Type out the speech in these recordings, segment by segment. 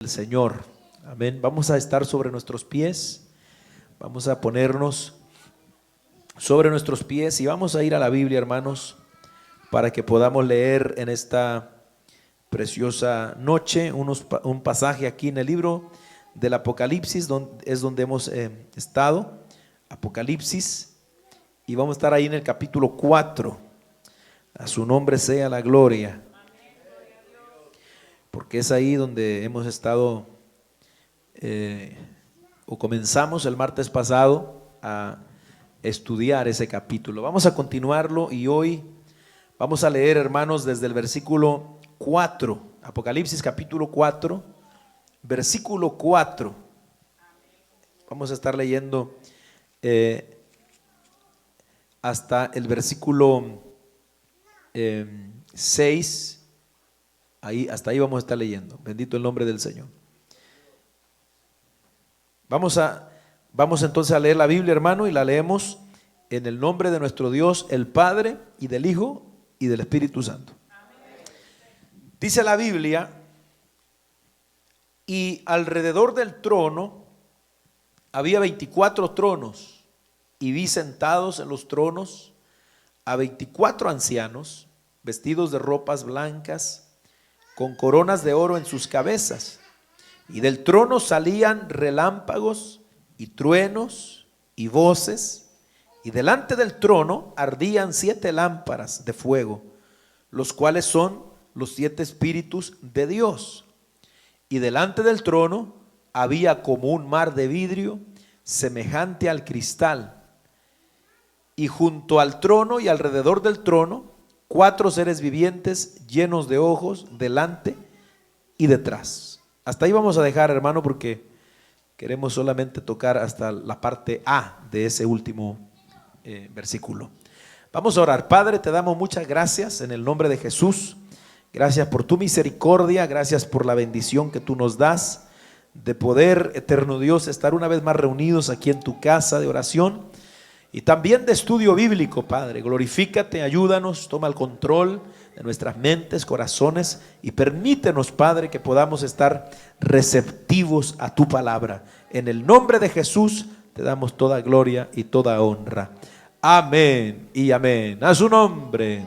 El Señor. Amén. Vamos a estar sobre nuestros pies. Vamos a ponernos sobre nuestros pies y vamos a ir a la Biblia, hermanos, para que podamos leer en esta preciosa noche un pasaje aquí en el libro del Apocalipsis, donde hemos estado. Apocalipsis, y vamos a estar ahí en el capítulo 4. A su nombre sea la gloria, porque es ahí donde hemos estado o comenzamos el martes pasado a estudiar ese capítulo. Vamos a continuarlo y hoy vamos a leer, hermanos, desde el versículo 4, Apocalipsis capítulo 4, versículo 4. Vamos a estar leyendo hasta el versículo 6. Hasta ahí vamos a estar leyendo. Bendito el nombre del Señor. Vamos entonces a leer la Biblia, hermano, y la leemos en el nombre de nuestro Dios, el Padre, y del Hijo, y del Espíritu Santo. Dice la Biblia: y alrededor del trono había 24 tronos, y vi sentados en los tronos a 24 ancianos, vestidos de ropas blancas, con coronas de oro en sus cabezas, y del trono salían relámpagos y truenos y voces, y delante del trono ardían 7 lámparas de fuego, los cuales son los 7 espíritus de Dios. Y delante del trono había como un mar de vidrio semejante al cristal, y junto al trono y alrededor del trono 4 seres vivientes llenos de ojos delante y detrás. Hasta ahí vamos a dejar, hermano, porque queremos solamente tocar hasta la parte A de ese último versículo. Vamos a orar. Padre, te damos muchas gracias en el nombre de Jesús. Gracias por tu misericordia, gracias por la bendición que tú nos das de poder, eterno Dios, estar una vez más reunidos aquí en tu casa de oración y también de estudio bíblico. Padre, glorifícate, ayúdanos, toma el control de nuestras mentes, corazones, y permítenos, Padre, que podamos estar receptivos a tu palabra. En el nombre de Jesús te damos toda gloria y toda honra. Amén y amén. A su nombre.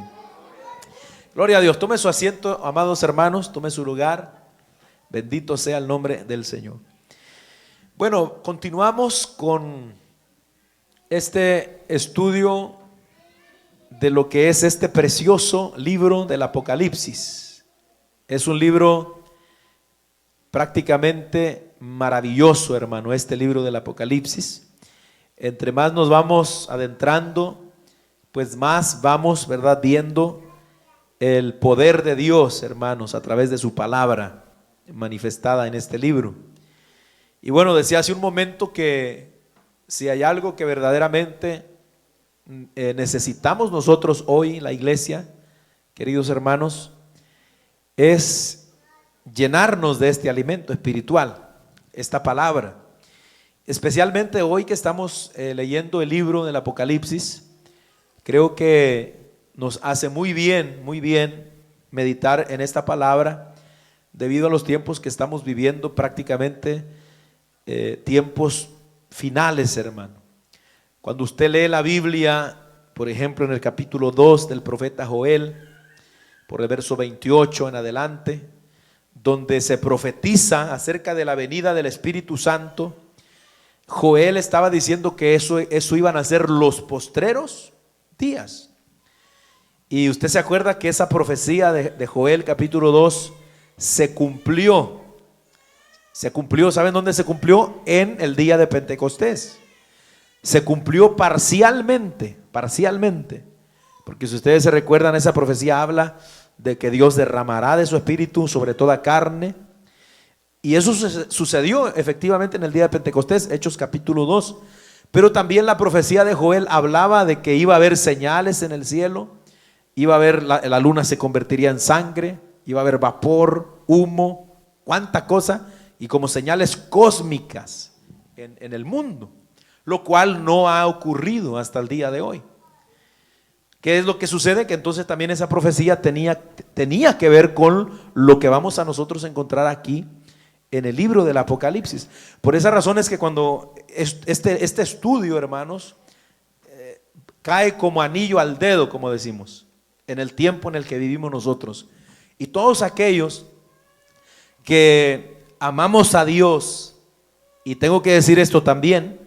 Gloria a Dios. Tome su asiento, amados hermanos, tome su lugar. Bendito sea el nombre del Señor. Bueno, continuamos con este estudio de lo que es este precioso libro del Apocalipsis. Es un libro prácticamente maravilloso, hermano, este libro del Apocalipsis. Entre más nos vamos adentrando, pues más vamos, ¿verdad?, viendo el poder de Dios, hermanos, a través de su palabra manifestada en este libro. Y bueno, decía hace un momento que si hay algo que verdaderamente necesitamos nosotros hoy, la iglesia, queridos hermanos, es llenarnos de este alimento espiritual, esta palabra. Especialmente hoy que estamos leyendo el libro del Apocalipsis, creo que nos hace muy bien meditar en esta palabra, debido a los tiempos que estamos viviendo, prácticamente tiempos finales, hermano. Cuando usted lee la Biblia, por ejemplo, en el capítulo 2 del profeta Joel, por el verso 28 en adelante, donde se profetiza acerca de la venida del Espíritu Santo, Joel estaba diciendo que eso iban a ser los postreros días. Y usted se acuerda que esa profecía de Joel capítulo 2 se cumplió. ¿Saben dónde se cumplió? En el día de Pentecostés. Se cumplió parcialmente, porque si ustedes se recuerdan, esa profecía habla de que Dios derramará de su espíritu sobre toda carne, y eso sucedió efectivamente en el día de Pentecostés, Hechos capítulo 2. Pero también la profecía de Joel hablaba de que iba a haber señales en el cielo, iba a haber, la luna se convertiría en sangre, iba a haber vapor, humo, cuánta cosa, y como señales cósmicas en el mundo, lo cual no ha ocurrido hasta el día de hoy. ¿Qué es lo que sucede? Que entonces también esa profecía tenía que ver con lo que vamos a nosotros encontrar aquí en el libro del Apocalipsis. Por esa razón es que cuando este estudio, hermanos, cae como anillo al dedo, como decimos, en el tiempo en el que vivimos nosotros. Y todos aquellos que amamos a Dios, y tengo que decir esto también,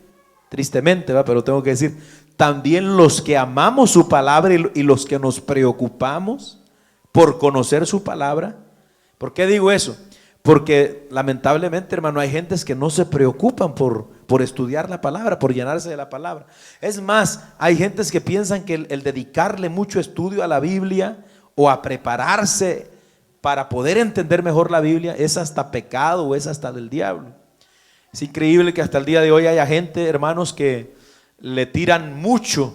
tristemente, ¿va? Pero tengo que decir, también los que amamos su palabra y los que nos preocupamos por conocer su palabra. ¿Por qué digo eso? Porque lamentablemente, hermano, hay gentes que no se preocupan por estudiar la palabra, por llenarse de la palabra. Es más, hay gentes que piensan que el dedicarle mucho estudio a la Biblia o a prepararse para poder entender mejor la Biblia es hasta pecado o es hasta del diablo. Es increíble que hasta el día de hoy haya gente, hermanos, que le tiran mucho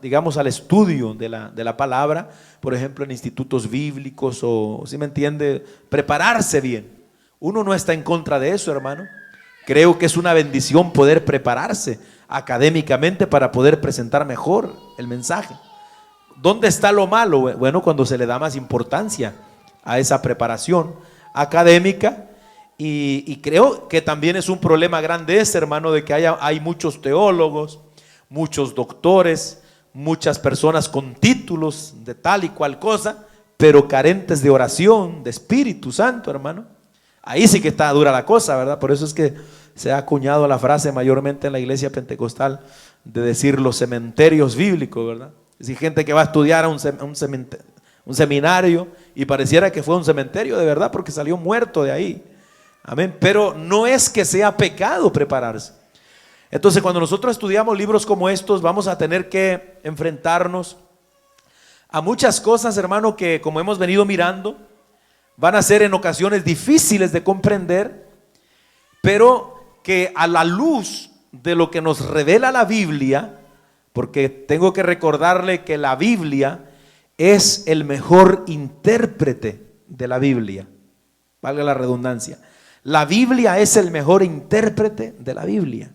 digamos, al estudio de la palabra, por ejemplo en institutos bíblicos o, ¿sí me entiende?, prepararse bien. Uno no está en contra de eso, hermano. Creo que es una bendición poder prepararse académicamente para poder presentar mejor el mensaje. ¿Dónde está lo malo? Bueno, cuando se le da más importancia a esa preparación académica. Y creo que también es un problema grande hermano, de que hay muchos teólogos, muchos doctores, muchas personas con títulos de tal y cual cosa, pero carentes de oración, de Espíritu Santo, hermano. Ahí sí que está dura la cosa, ¿verdad? Por eso es que se ha acuñado la frase mayormente en la iglesia pentecostal de decir los cementerios bíblicos, ¿verdad? Es decir, gente que va a estudiar a un seminario y pareciera que fue un cementerio de verdad porque salió muerto de ahí. Amén. Pero no es que sea pecado prepararse. Entonces, cuando nosotros estudiamos libros como estos, vamos a tener que enfrentarnos a muchas cosas, hermano, que como hemos venido mirando, van a ser en ocasiones difíciles de comprender, pero que a la luz de lo que nos revela la Biblia, porque tengo que recordarle que la Biblia es el mejor intérprete de la Biblia, valga la redundancia. La Biblia es el mejor intérprete de la Biblia.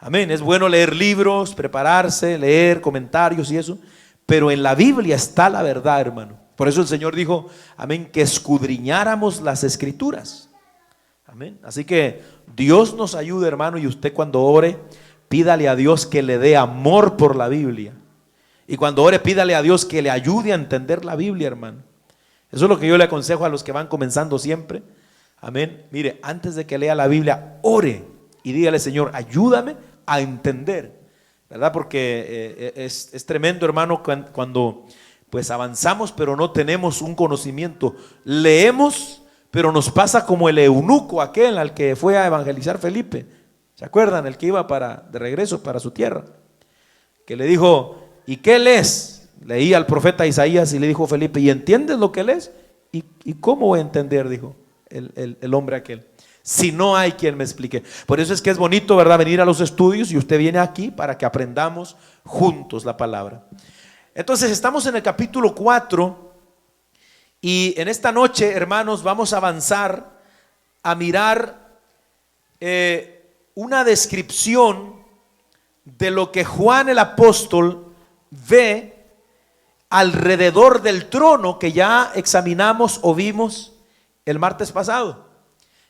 Amén. Es bueno leer libros, prepararse, leer comentarios y eso, pero en la Biblia está la verdad, hermano. Por eso el Señor dijo, amén, que escudriñáramos las Escrituras. Amén. Así que Dios nos ayude, hermano, y usted cuando ore, pídale a Dios que le dé amor por la Biblia. Y cuando ore, pídale a Dios que le ayude a entender la Biblia, hermano. Eso es lo que yo le aconsejo a los que van comenzando siempre. Amén. Mire, antes de que lea la Biblia, ore y dígale, Señor, ayúdame a entender, ¿verdad? Porque es tremendo, hermano, cuando pues avanzamos pero no tenemos un conocimiento. Leemos, pero nos pasa como el eunuco aquel al que fue a evangelizar Felipe. ¿Se acuerdan? El que iba de regreso para su tierra, que le dijo, ¿y qué lees? Leía al profeta Isaías y le dijo Felipe, ¿y entiendes lo que lees? ¿Y cómo voy a entender? Dijo el hombre aquel, si no hay quien me explique. Por eso es que es bonito, ¿verdad?, venir a los estudios y usted viene aquí para que aprendamos juntos la palabra. Entonces estamos en el capítulo 4 y en esta noche, hermanos, vamos a avanzar a mirar una descripción de lo que Juan el apóstol ve alrededor del trono que ya examinamos o vimos el martes pasado.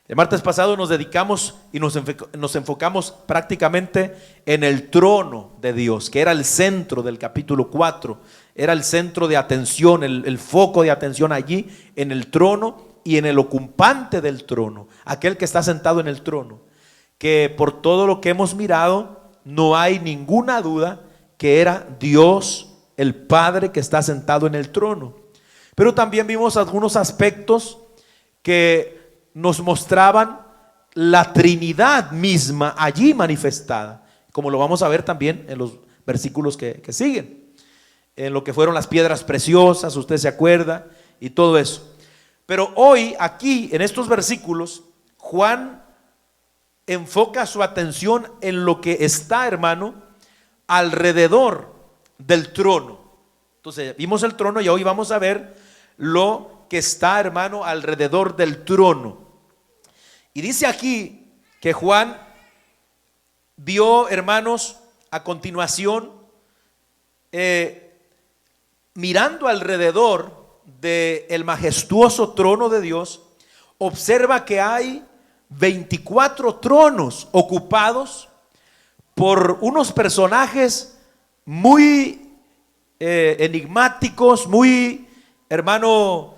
El martes pasado nos dedicamos y nos enfocamos prácticamente en el trono de Dios, que era el centro del capítulo 4, era el centro de atención, el foco de atención allí en el trono y en el ocupante del trono, aquel que está sentado en el trono, que por todo lo que hemos mirado no hay ninguna duda que era Dios el Padre que está sentado en el trono. Pero también vimos algunos aspectos que nos mostraban la Trinidad misma allí manifestada, como lo vamos a ver también en los versículos que siguen, en lo que fueron las piedras preciosas, usted se acuerda, y todo eso. Pero hoy aquí en estos versículos Juan enfoca su atención en lo que está, hermano, alrededor del trono. Entonces vimos el trono y hoy vamos a ver lo que está, hermano, alrededor del trono. Y dice aquí que Juan vio, hermanos, a continuación, mirando alrededor del majestuoso trono de Dios, observa que hay 24 tronos ocupados por unos personajes muy enigmáticos, muy, hermano,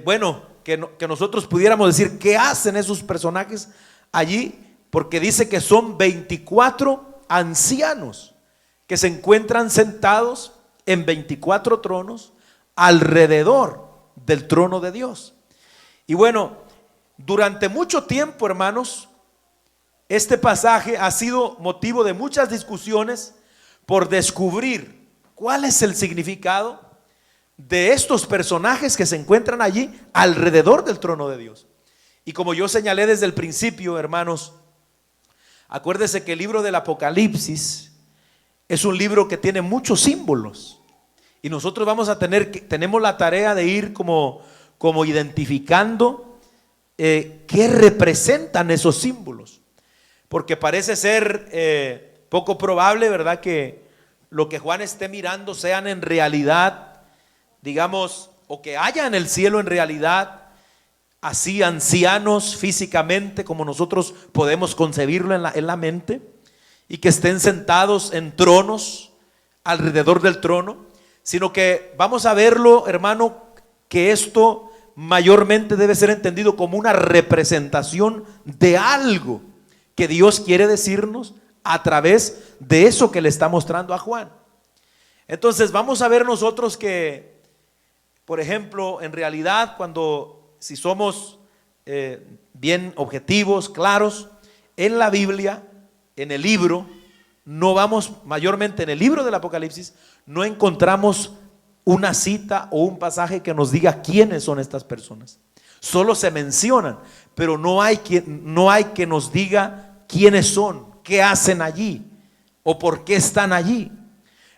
bueno, que nosotros pudiéramos decir, ¿qué hacen esos personajes allí? Porque dice que son 24 ancianos que se encuentran sentados en 24 tronos alrededor del trono de Dios. Y bueno, durante mucho tiempo, hermanos, este pasaje ha sido motivo de muchas discusiones por descubrir cuál es el significado de estos personajes que se encuentran allí alrededor del trono de Dios. Y como yo señalé desde el principio, hermanos, acuérdese que el libro del Apocalipsis es un libro que tiene muchos símbolos. Y nosotros tenemos la tarea de ir como identificando qué representan esos símbolos. Porque parece ser poco probable, ¿verdad?, que lo que Juan esté mirando sean en realidad, digamos, o que haya en el cielo en realidad así ancianos físicamente como nosotros podemos concebirlo en la mente, y que estén sentados en tronos alrededor del trono, sino que vamos a verlo, hermano, que esto mayormente debe ser entendido como una representación de algo que Dios quiere decirnos a través de eso que le está mostrando a Juan. Entonces vamos a ver nosotros que, por ejemplo, en realidad si somos bien objetivos, claros, en la Biblia, en el libro, no vamos, mayormente en el libro del Apocalipsis, no encontramos una cita o un pasaje que nos diga quiénes son estas personas. Solo se mencionan, pero no hay que nos diga quiénes son, qué hacen allí o por qué están allí.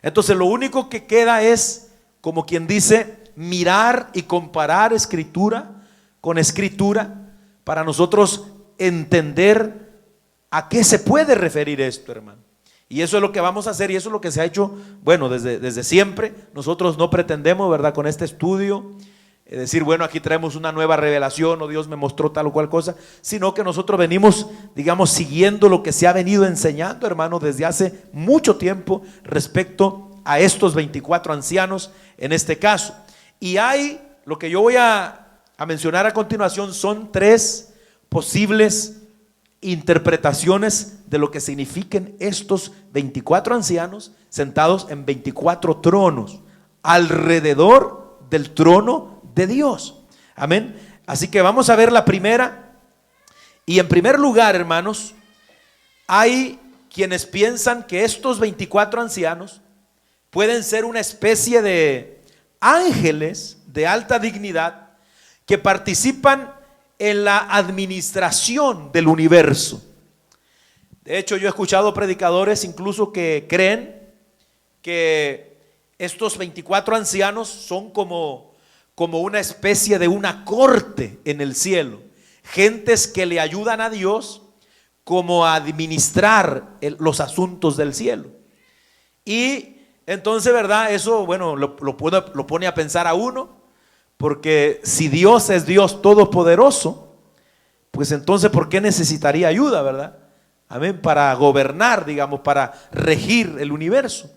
Entonces lo único que queda es, como quien dice, mirar y comparar escritura con escritura para nosotros entender a qué se puede referir esto, hermano. Y eso es lo que vamos a hacer, y eso es lo que se ha hecho, bueno, desde siempre. Nosotros no pretendemos, ¿verdad?, con este estudio decir, bueno, aquí traemos una nueva revelación o Dios me mostró tal o cual cosa, sino que nosotros venimos, digamos, siguiendo lo que se ha venido enseñando, hermano, desde hace mucho tiempo respecto a estos 24 ancianos en este caso. Y lo que yo voy a mencionar a continuación son 3 posibles interpretaciones de lo que signifiquen estos 24 ancianos sentados en 24 tronos alrededor del trono de Dios. Amén. Así que vamos a ver la primera. Y en primer lugar, hermanos, hay quienes piensan que estos 24 ancianos pueden ser una especie de ángeles de alta dignidad que participan en la administración del universo. De hecho, yo he escuchado predicadores incluso que creen que estos 24 ancianos son como una especie de una corte en el cielo, gentes que le ayudan a Dios como a administrar los asuntos del cielo. Y entonces, ¿verdad? Eso, bueno, lo pone a pensar a uno, porque si Dios es Dios todopoderoso, pues entonces ¿por qué necesitaría ayuda, verdad? Amén, para gobernar, digamos, para regir el universo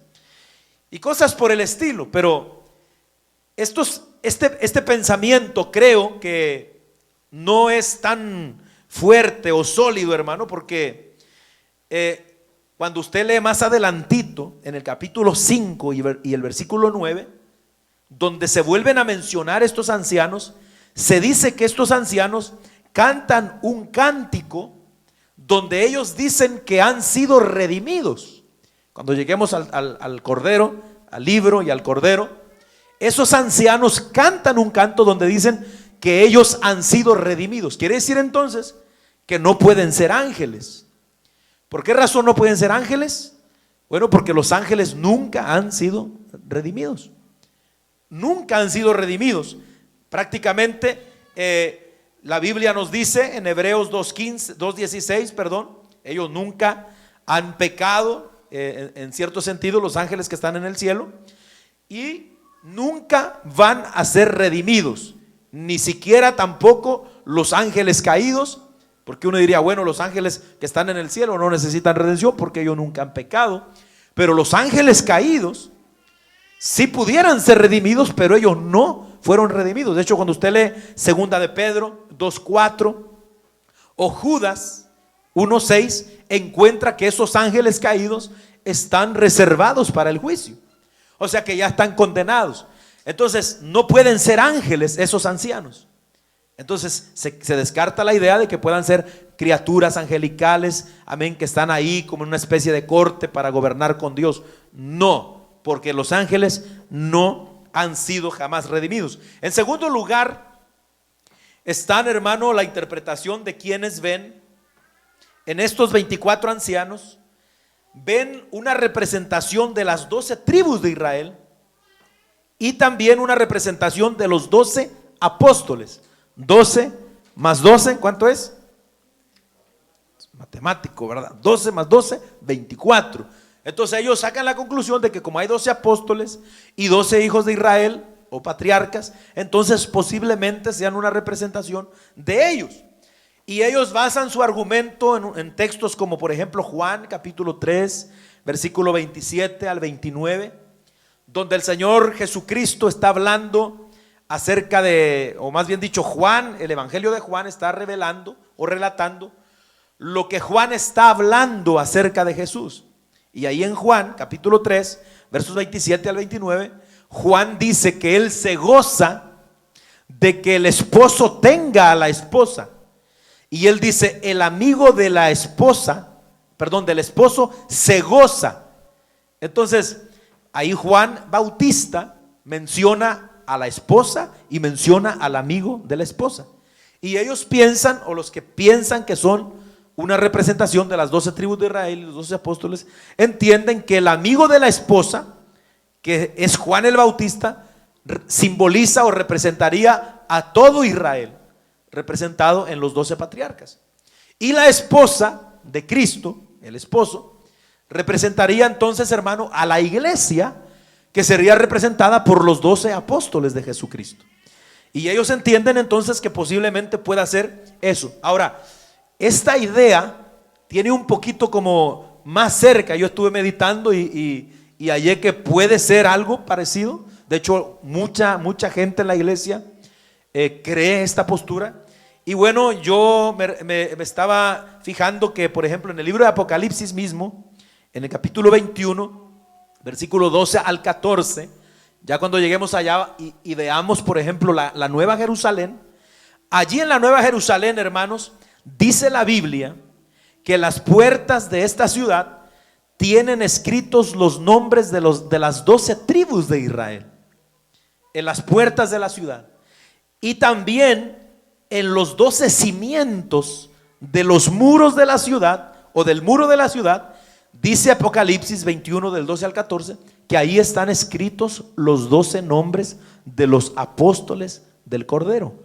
y cosas por el estilo. Pero este pensamiento creo que no es tan fuerte o sólido, hermano, porque cuando usted lee más adelantito en el capítulo 5 y el versículo 9, donde se vuelven a mencionar estos ancianos, se dice que estos ancianos cantan un cántico donde ellos dicen que han sido redimidos. Cuando lleguemos al Cordero, al libro y al Cordero, esos ancianos cantan un canto donde dicen que ellos han sido redimidos. Quiere decir entonces que no pueden ser ángeles. ¿Por qué razón no pueden ser ángeles? Bueno, porque los ángeles nunca han sido redimidos. Nunca han sido redimidos. Prácticamente la Biblia nos dice en Hebreos 2:16, ellos nunca han pecado, en cierto sentido, los ángeles que están en el cielo, y nunca van a ser redimidos, ni siquiera tampoco los ángeles caídos Porque uno diría, bueno, los ángeles que están en el cielo no necesitan redención porque ellos nunca han pecado. Pero los ángeles caídos sí pudieran ser redimidos, pero ellos no fueron redimidos. De hecho, cuando usted lee segunda de Pedro 2:4 o Judas 1:6, encuentra que esos ángeles caídos están reservados para el juicio. O sea que ya están condenados. Entonces no pueden ser ángeles esos ancianos. Entonces se descarta la idea de que puedan ser criaturas angelicales, amén, que están ahí como en una especie de corte para gobernar con Dios. No, porque los ángeles no han sido jamás redimidos. En segundo lugar, están, hermano, la interpretación de quienes ven en estos 24 ancianos, ven una representación de las 12 tribus de Israel y también una representación de los 12 apóstoles. 12 más 12, ¿cuánto es? Matemático, ¿verdad? 12 más 12, 24. Entonces ellos sacan la conclusión de que como hay 12 apóstoles y 12 hijos de Israel o patriarcas, entonces posiblemente sean una representación de ellos. Y ellos basan su argumento en textos como por ejemplo Juan capítulo 3, versículo 27 al 29, donde el Señor Jesucristo está hablando acerca de, o más bien dicho, Juan, el evangelio de Juan está revelando o relatando lo que Juan está hablando acerca de Jesús. Y ahí en Juan capítulo 3, versos 27 al 29, Juan dice que él se goza de que el esposo tenga a la esposa. Y él dice, el amigo de la esposa, perdón, del esposo se goza. Entonces, ahí Juan Bautista menciona a la esposa y menciona al amigo de la esposa. Y ellos piensan, o los que piensan que son una representación de las 12 tribus de Israel y los 12 apóstoles, entienden que el amigo de la esposa, que es Juan el Bautista, simboliza o representaría a todo Israel, representado en los 12 patriarcas. Y la esposa de Cristo, el esposo, representaría entonces, hermano, a la iglesia, que sería representada por los 12 apóstoles de Jesucristo. Y ellos entienden entonces que posiblemente pueda ser eso. Ahora, esta idea tiene un poquito como más cerca. Yo estuve meditando y hallé que puede ser algo parecido. De hecho, mucha gente en la iglesia cree esta postura. Y bueno, yo me estaba fijando que, por ejemplo, en el libro de Apocalipsis mismo, en el capítulo 21, versículo 12 al 14, ya cuando lleguemos allá y veamos, por ejemplo, la Nueva Jerusalén, allí en la Nueva Jerusalén, hermanos, dice la Biblia que las puertas de esta ciudad tienen escritos los nombres de las 12 tribus de Israel, en las puertas de la ciudad, y también en los 12 cimientos de los muros de la ciudad, o del muro de la ciudad. Dice Apocalipsis 21 del 12 al 14 que ahí están escritos los 12 nombres de los apóstoles del Cordero.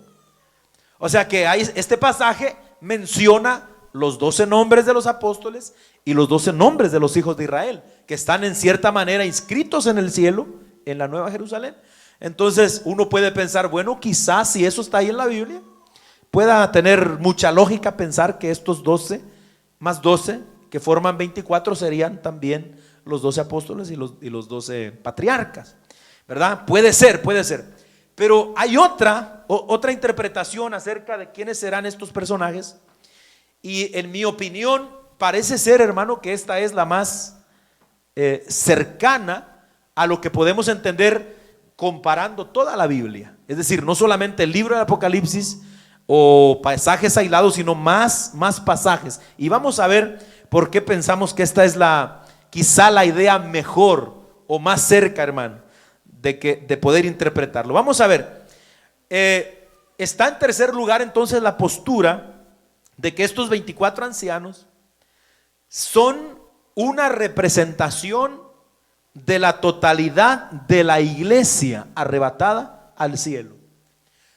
O sea que este pasaje menciona los 12 nombres de los apóstoles y los 12 nombres de los hijos de Israel, que están en cierta manera inscritos en el cielo, en la Nueva Jerusalén. Entonces uno puede pensar, bueno, quizás si eso está ahí en la Biblia, pueda tener mucha lógica pensar que estos 12 más 12 que forman 24 serían también los 12 apóstoles y los 12 patriarcas, ¿verdad? Puede ser. Pero hay otra interpretación acerca de quiénes serán estos personajes. Y en mi opinión parece ser, hermano, que esta es la más cercana a lo que podemos entender comparando toda la Biblia. Es decir, no solamente el libro de Apocalipsis o pasajes aislados, sino más pasajes. Y vamos a ver por qué pensamos que esta es quizá la idea mejor o más cerca, hermano, de poder interpretarlo. Vamos a ver. Está en tercer lugar entonces la postura de que estos 24 ancianos son una representación de la totalidad de la iglesia arrebatada al cielo.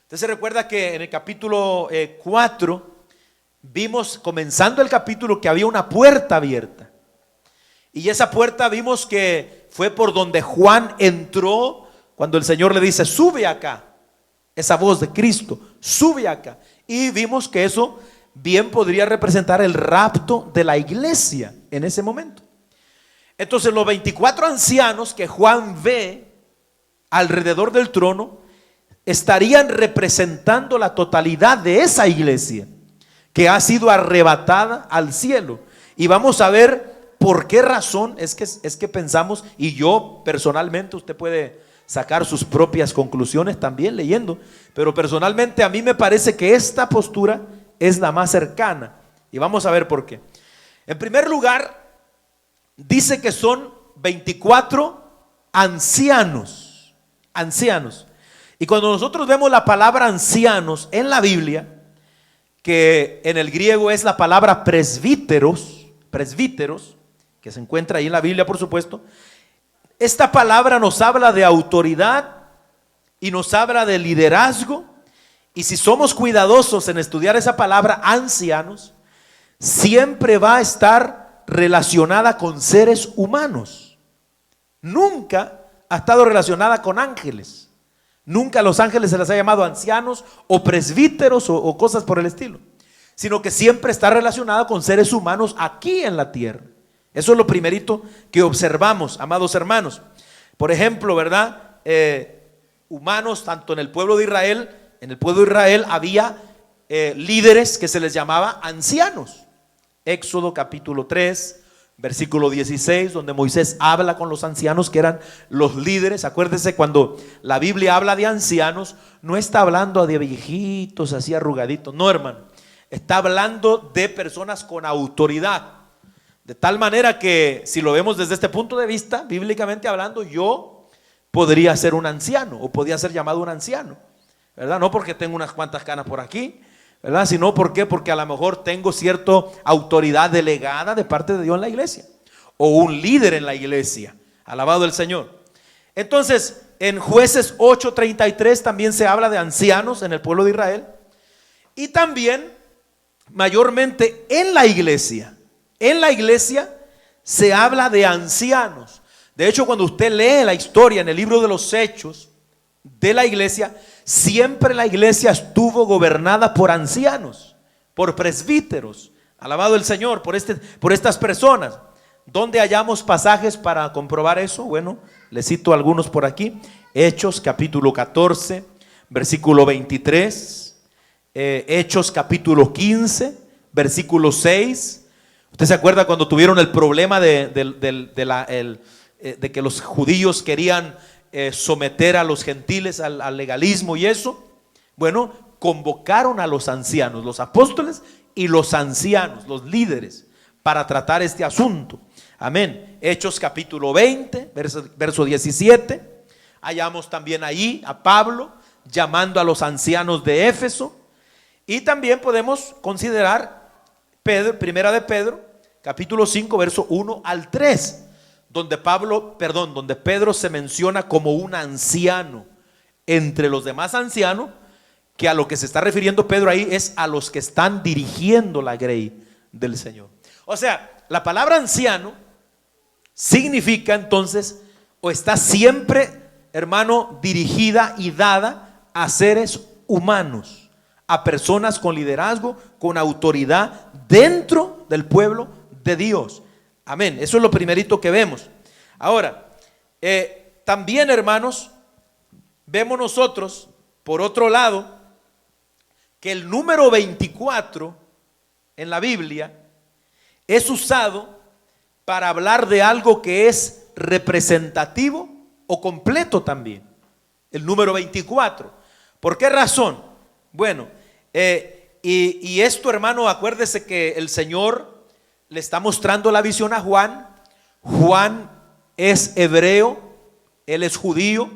Usted se recuerda que en el capítulo 4 vimos, comenzando el capítulo, que había una puerta abierta. Y esa puerta vimos que fue por donde Juan entró cuando el Señor le dice, sube acá. Esa voz de Cristo, sube acá. Y vimos que eso bien podría representar el rapto de la iglesia en ese momento. Entonces los 24 ancianos que Juan ve alrededor del trono estarían representando la totalidad de esa iglesia que ha sido arrebatada al cielo. Y vamos a ver por qué razón es que pensamos, y yo personalmente, usted puede sacar sus propias conclusiones también leyendo, pero personalmente a mí me parece que esta postura es la más cercana, y vamos a ver por qué. En primer lugar, dice que son 24 ancianos. Y cuando nosotros vemos la palabra ancianos en la Biblia, que en el griego es la palabra presbíteros, que se encuentra ahí en la Biblia, por supuesto, esta palabra nos habla de autoridad y nos habla de liderazgo. Y si somos cuidadosos en estudiar esa palabra ancianos, siempre va a estar relacionada con seres humanos. Nunca ha estado relacionada con ángeles. Nunca a los ángeles se les ha llamado ancianos o presbíteros o cosas por el estilo, sino que siempre está relacionada con seres humanos aquí en la tierra. Eso es lo primerito que observamos, amados hermanos. Por ejemplo, ¿verdad? Humanos, tanto en el pueblo de Israel, había líderes que se les llamaba ancianos. Éxodo capítulo 3, versículo 16, donde Moisés habla con los ancianos que eran los líderes. Acuérdese, cuando la Biblia habla de ancianos, no está hablando de viejitos así arrugaditos, no, hermano. Está hablando de personas con autoridad. De tal manera que, si lo vemos desde este punto de vista, bíblicamente hablando, yo podría ser un anciano, o podría ser llamado un anciano, ¿verdad? No porque tengo unas cuantas canas por aquí, ¿verdad? Sino porque a lo mejor tengo cierta autoridad delegada de parte de Dios en la iglesia, o un líder en la iglesia. Alabado el Señor. Entonces, en Jueces 8:33 también se habla de ancianos en el pueblo de Israel, y también mayormente en la iglesia. En la iglesia se habla de ancianos. De hecho, cuando usted lee la historia en el libro de los Hechos de la iglesia, siempre la iglesia estuvo gobernada por ancianos, por presbíteros. Alabado el Señor por estas personas. ¿Dónde hallamos pasajes para comprobar eso? Bueno, le cito algunos por aquí. Hechos capítulo 14, versículo 23. Hechos capítulo 15, versículo 6. ¿Usted se acuerda cuando tuvieron el problema de que los judíos querían someter a los gentiles al legalismo y eso? Bueno, convocaron a los ancianos, los apóstoles y los ancianos, los líderes, para tratar este asunto. Amén. Hechos capítulo 20, verso 17. Hallamos también ahí a Pablo llamando a los ancianos de Éfeso. Y también podemos considerar Primera de Pedro, capítulo 5, verso 1 al 3, donde Pedro se menciona como un anciano entre los demás ancianos, que a lo que se está refiriendo Pedro ahí es a los que están dirigiendo la grey del Señor. O sea, la palabra anciano significa entonces, o está siempre, hermano, dirigida y dada a seres humanos, a personas con liderazgo, con autoridad dentro del pueblo de Dios. Amén. Eso es lo primerito que vemos. Ahora, también, hermanos, vemos nosotros, por otro lado, que el número 24 en la Biblia es usado para hablar de algo que es representativo o completo también. El número 24. ¿Por qué razón? Bueno, y esto, hermano, acuérdese que el Señor le está mostrando la visión a Juan. Juan es hebreo, él es judío.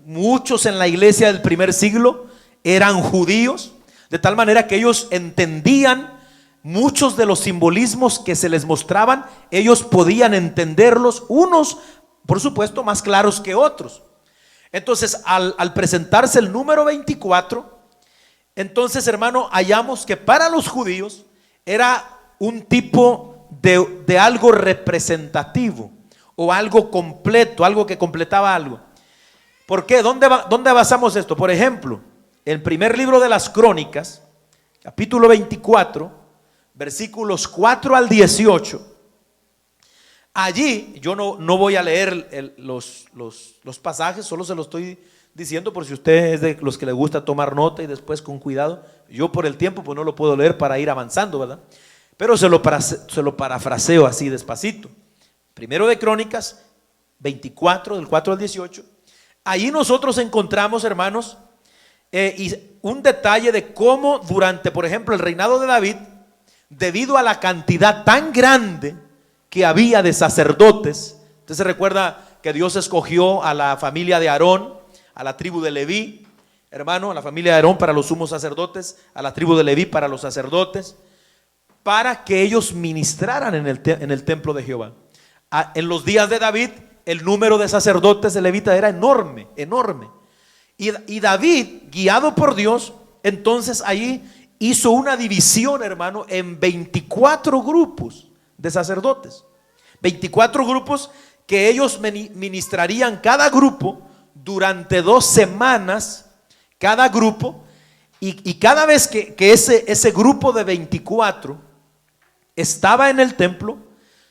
Muchos en la iglesia del primer siglo eran judíos, de tal manera que ellos entendían muchos de los simbolismos que se les mostraban. Ellos podían entenderlos, unos por supuesto más claros que otros. Entonces, al presentarse el número 24, entonces, hermano, hallamos que para los judíos era un tipo de algo representativo o algo completo, algo que completaba algo. ¿Por qué? ¿Dónde basamos esto? Por ejemplo, el primer libro de las Crónicas, capítulo 24, versículos 4 al 18. Allí yo no voy a leer los pasajes, solo se los estoy diciendo por si usted es de los que le gusta tomar nota y después con cuidado. Yo por el tiempo pues no lo puedo leer para ir avanzando, ¿verdad? Pero se lo parafraseo así despacito. Primero de Crónicas 24, del 4 al 18. Allí nosotros encontramos, hermanos, y un detalle de cómo durante, por ejemplo, el reinado de David, debido a la cantidad tan grande que había de sacerdotes. Usted se recuerda que Dios escogió a la familia de Aarón, a la tribu de Leví, hermano, a la familia de Aarón para los sumos sacerdotes, a la tribu de Leví para los sacerdotes, para que ellos ministraran en el templo de Jehová. En los días de David, el número de sacerdotes de Levita era enorme, enorme. Y David, guiado por Dios, entonces allí hizo una división, hermano, en 24 grupos de sacerdotes. 24 grupos que ellos ministrarían cada grupo durante 2 semanas, cada grupo. Y cada vez que ese grupo de 24 estaba en el templo,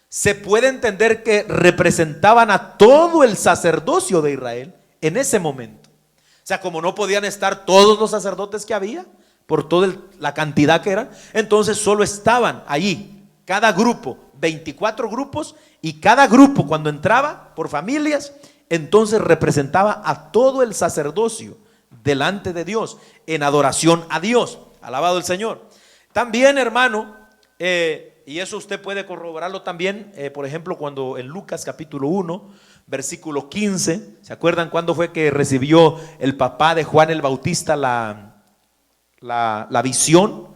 se puede entender que representaban a todo el sacerdocio de Israel en ese momento. O sea, como no podían estar todos los sacerdotes que había, por toda la cantidad que eran, entonces solo estaban allí, cada grupo, 24 grupos, y cada grupo cuando entraba por familias, entonces representaba a todo el sacerdocio delante de Dios, en adoración a Dios. Alabado el Señor. También, hermano, y eso usted puede corroborarlo también, por ejemplo, cuando en Lucas capítulo 1, versículo 15, ¿se acuerdan cuándo fue que recibió el papá de Juan el Bautista la visión?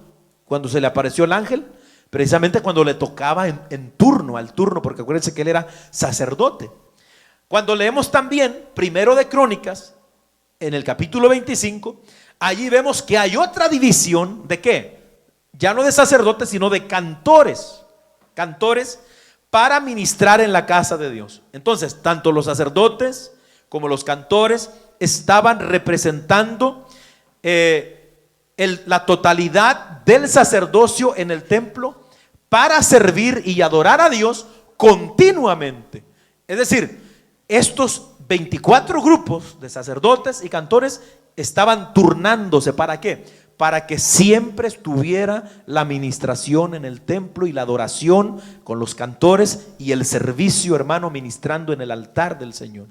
Cuando se le apareció el ángel, precisamente cuando le tocaba al turno, porque acuérdense que él era sacerdote. Cuando leemos también primero de Crónicas, en el capítulo 25, allí vemos que hay otra división. ¿De qué? Ya no de sacerdotes, sino de cantores para ministrar en la casa de Dios. Entonces, tanto los sacerdotes como los cantores estaban representando la totalidad del sacerdocio en el templo para servir y adorar a Dios continuamente. Es decir, estos 24 grupos de sacerdotes y cantores estaban turnándose. ¿Para qué? Para que siempre estuviera la ministración en el templo y la adoración con los cantores y el servicio, hermano, ministrando en el altar del Señor.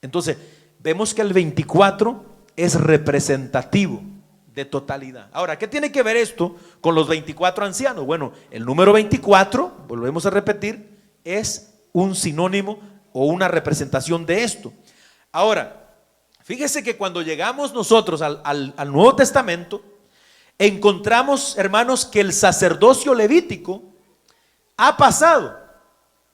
Entonces, vemos que el 24 es representativo de totalidad. Ahora, ¿qué tiene que ver esto con los 24 ancianos? Bueno, el número 24, volvemos a repetir, es un sinónimo o una representación de esto. Ahora, fíjese que cuando llegamos nosotros al Nuevo Testamento, encontramos, hermanos, que el sacerdocio levítico ha pasado.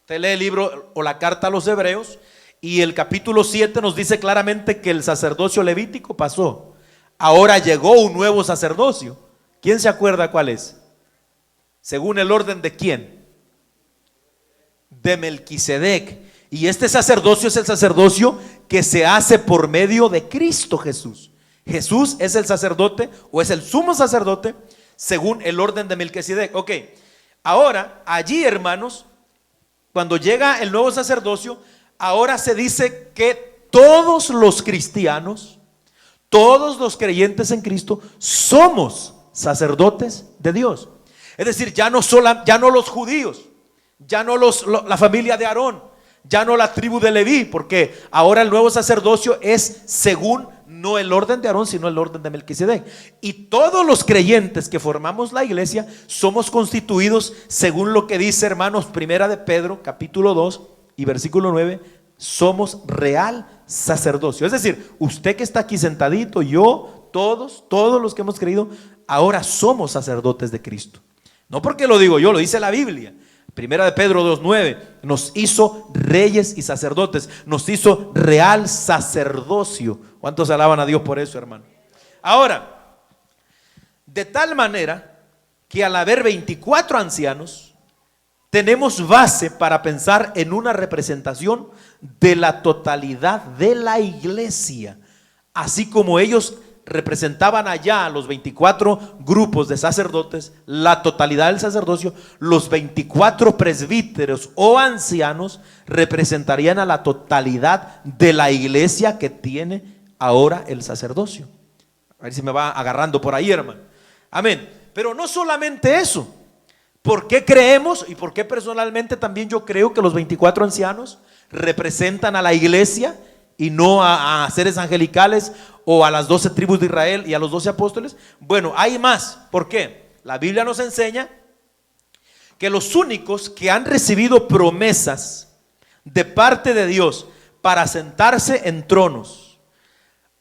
Usted lee el libro o la carta a los Hebreos y el capítulo 7 nos dice claramente que el sacerdocio levítico pasó. Ahora llegó un nuevo sacerdocio. ¿Quién se acuerda cuál es? ¿Según el orden de quién? De Melquisedec. Y este sacerdocio es el sacerdocio que se hace por medio de Cristo Jesús. Jesús es el sacerdote o es el sumo sacerdote según el orden de Melquisedec. Ok, ahora allí, hermanos, cuando llega el nuevo sacerdocio, ahora se dice que todos los cristianos, todos los creyentes en Cristo somos sacerdotes de Dios. Es decir, ya no los judíos, ya no la familia de Aarón, ya no la tribu de Leví, porque ahora el nuevo sacerdocio es según no el orden de Aarón, sino el orden de Melquisedec. Y todos los creyentes que formamos la iglesia somos constituidos según lo que dice, hermanos, primera de Pedro, capítulo 2 y versículo 9, somos real sacerdocio. Es decir, usted que está aquí sentadito, yo, todos los que hemos creído, ahora somos sacerdotes de Cristo. No porque lo digo yo, lo dice la Biblia. Primera de Pedro 2:9, nos hizo reyes y sacerdotes, nos hizo real sacerdocio. ¿Cuántos alaban a Dios por eso, hermano? Ahora, de tal manera que al haber 24 ancianos, tenemos base para pensar en una representación de la totalidad de la iglesia, así como ellos representaban allá los 24 grupos de sacerdotes, la totalidad del sacerdocio. Los 24 presbíteros o ancianos representarían a la totalidad de la iglesia que tiene ahora el sacerdocio. A ver si me va agarrando por ahí, hermano. Amén. Pero no solamente eso. ¿Por qué creemos y por qué personalmente también yo creo que los 24 ancianos representan a la iglesia y no a seres angelicales o a las 12 tribus de Israel y a los 12 apóstoles? Bueno, hay más. ¿Por qué? La Biblia nos enseña que los únicos que han recibido promesas de parte de Dios para sentarse en tronos,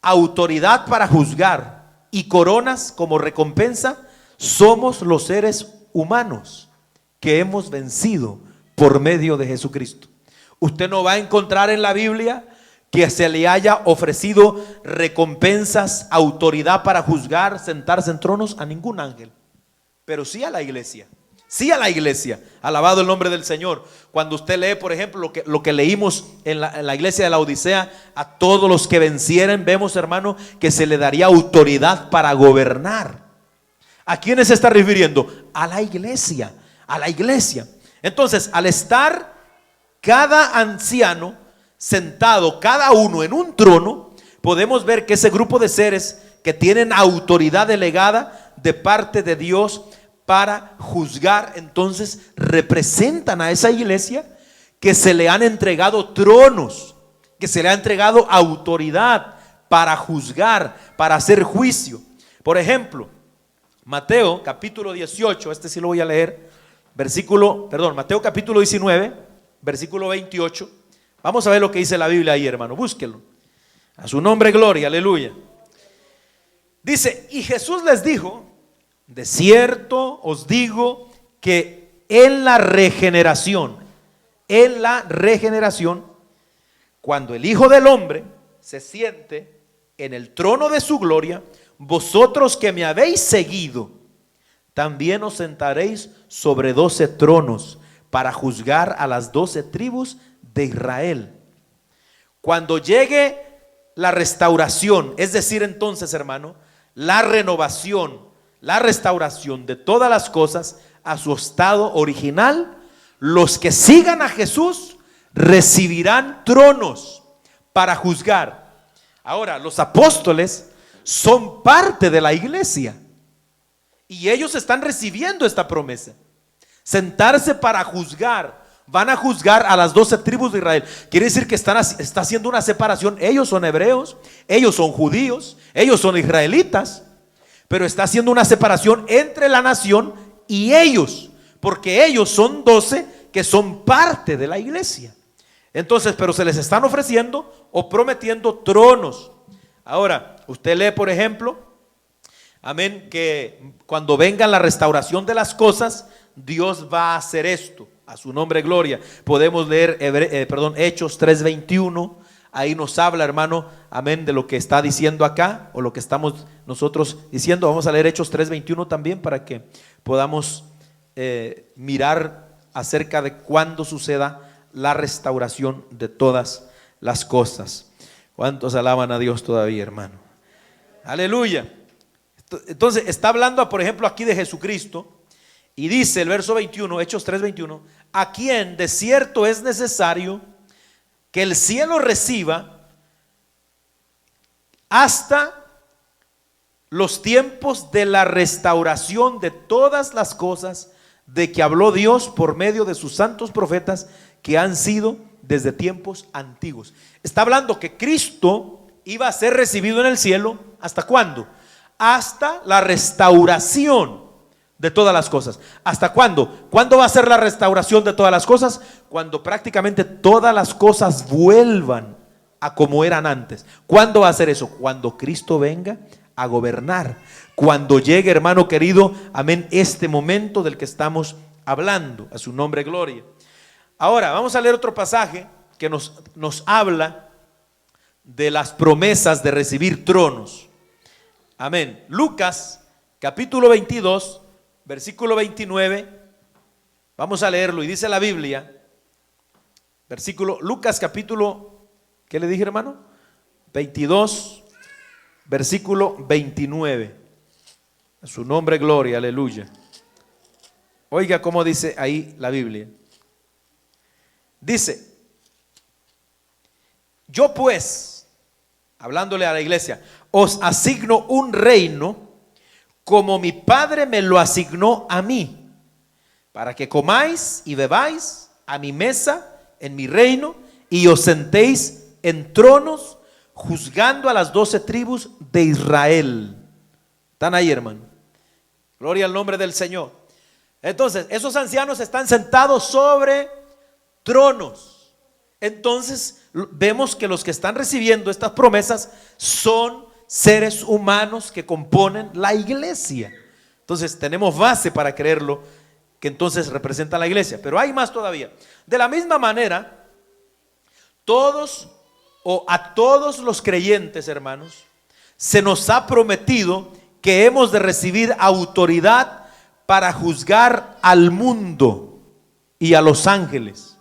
autoridad para juzgar y coronas como recompensa, somos los seres humanos que hemos vencido por medio de Jesucristo. Usted no va a encontrar en la Biblia que se le haya ofrecido recompensas, autoridad para juzgar, sentarse en tronos a ningún ángel, pero sí a la iglesia. Sí a la iglesia, alabado el nombre del Señor. Cuando usted lee, por ejemplo, lo que leímos en la iglesia de la Odisea, a todos los que vencieren, vemos, hermano, que se le daría autoridad para gobernar. ¿A quiénes se está refiriendo? A la iglesia, a la iglesia. Entonces, al estar cada anciano sentado, cada uno en un trono, podemos ver que ese grupo de seres que tienen autoridad delegada de parte de Dios para juzgar, entonces representan a esa iglesia que se le han entregado tronos, que se le ha entregado autoridad para juzgar, para hacer juicio. Por ejemplo, Mateo capítulo 18, este sí lo voy a leer, Mateo capítulo 19, versículo 28. Vamos a ver lo que dice la Biblia ahí, hermano, búsquelo. A su nombre gloria, aleluya. Dice, y Jesús les dijo: de cierto os digo que en la regeneración, cuando el Hijo del Hombre se siente en el trono de su gloria, vosotros que me habéis seguido, también os sentaréis sobre 12 tronos para juzgar a las 12 tribus de Israel. Cuando llegue la restauración, es decir, entonces, hermano, la renovación, la restauración de todas las cosas a su estado original, los que sigan a Jesús recibirán tronos para juzgar. Ahora, los apóstoles son parte de la iglesia y ellos están recibiendo esta promesa, sentarse para juzgar. Van a juzgar a las 12 tribus de Israel. Quiere decir que está haciendo una separación. Ellos son hebreos, ellos son judíos, ellos son israelitas, pero está haciendo una separación entre la nación y ellos, porque ellos son 12 que son parte de la iglesia. Entonces, pero se les están ofreciendo o prometiendo tronos. Ahora, usted lee, por ejemplo, amén, que cuando venga la restauración de las cosas, Dios va a hacer esto. A su nombre gloria. Podemos leer Hechos 3:21. Ahí nos habla, hermano, amén, de lo que está diciendo acá, o lo que estamos nosotros diciendo. Vamos a leer Hechos 3:21 también, para que podamos mirar acerca de cuándo suceda la restauración de todas las cosas. ¿Cuántos alaban a Dios todavía, hermano? Aleluya. Entonces está hablando, por ejemplo, aquí de Jesucristo. Y dice el verso 21, Hechos 3:21, a quien de cierto es necesario que el cielo reciba hasta los tiempos de la restauración de todas las cosas de que habló Dios por medio de sus santos profetas que han sido desde tiempos antiguos. Está hablando que Cristo iba a ser recibido en el cielo. ¿Hasta cuándo? Hasta la restauración de todas las cosas. ¿Hasta cuándo? ¿Cuándo va a ser la restauración de todas las cosas? Cuando prácticamente todas las cosas vuelvan a como eran antes. ¿Cuándo va a ser eso? Cuando Cristo venga a gobernar. Cuando llegue, hermano querido, amén, este momento del que estamos hablando. A su nombre gloria. Ahora vamos a leer otro pasaje que nos habla de las promesas de recibir tronos. Amén. Lucas capítulo 22 versículo 29, vamos a leerlo y dice la Biblia, Lucas capítulo, ¿qué le dije, hermano? 22, versículo 29. A su nombre, gloria, aleluya. Oiga cómo dice ahí la Biblia. Dice: yo pues, hablándole a la iglesia, os asigno un reino como mi Padre me lo asignó a mí, para que comáis y bebáis a mi mesa en mi reino y os sentéis en tronos juzgando a las 12 tribus de Israel. ¿Están ahí, hermano? Gloria al nombre del Señor. Entonces, esos ancianos están sentados sobre tronos. Entonces, vemos que los que están recibiendo estas promesas son seres humanos que componen la iglesia. Entonces, tenemos base para creerlo, que entonces representa la iglesia. Pero hay más todavía. De la misma manera, todos o a todos los creyentes, hermanos, se nos ha prometido que hemos de recibir autoridad para juzgar al mundo y a los ángeles.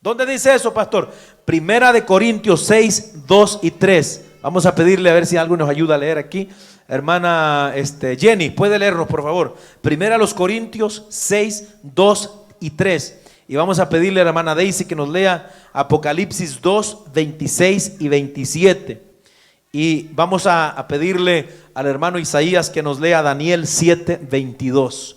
¿Dónde dice eso, pastor? Primera de Corintios 6, 2 y 3. Vamos a pedirle a ver si alguien nos ayuda a leer aquí. Hermana Jenny, ¿puede leernos, por favor? Primera de los Corintios 6, 2 y 3. Y vamos a pedirle a la hermana Daisy que nos lea Apocalipsis 2, 26 y 27. Y vamos a pedirle al hermano Isaías que nos lea Daniel 7, 22.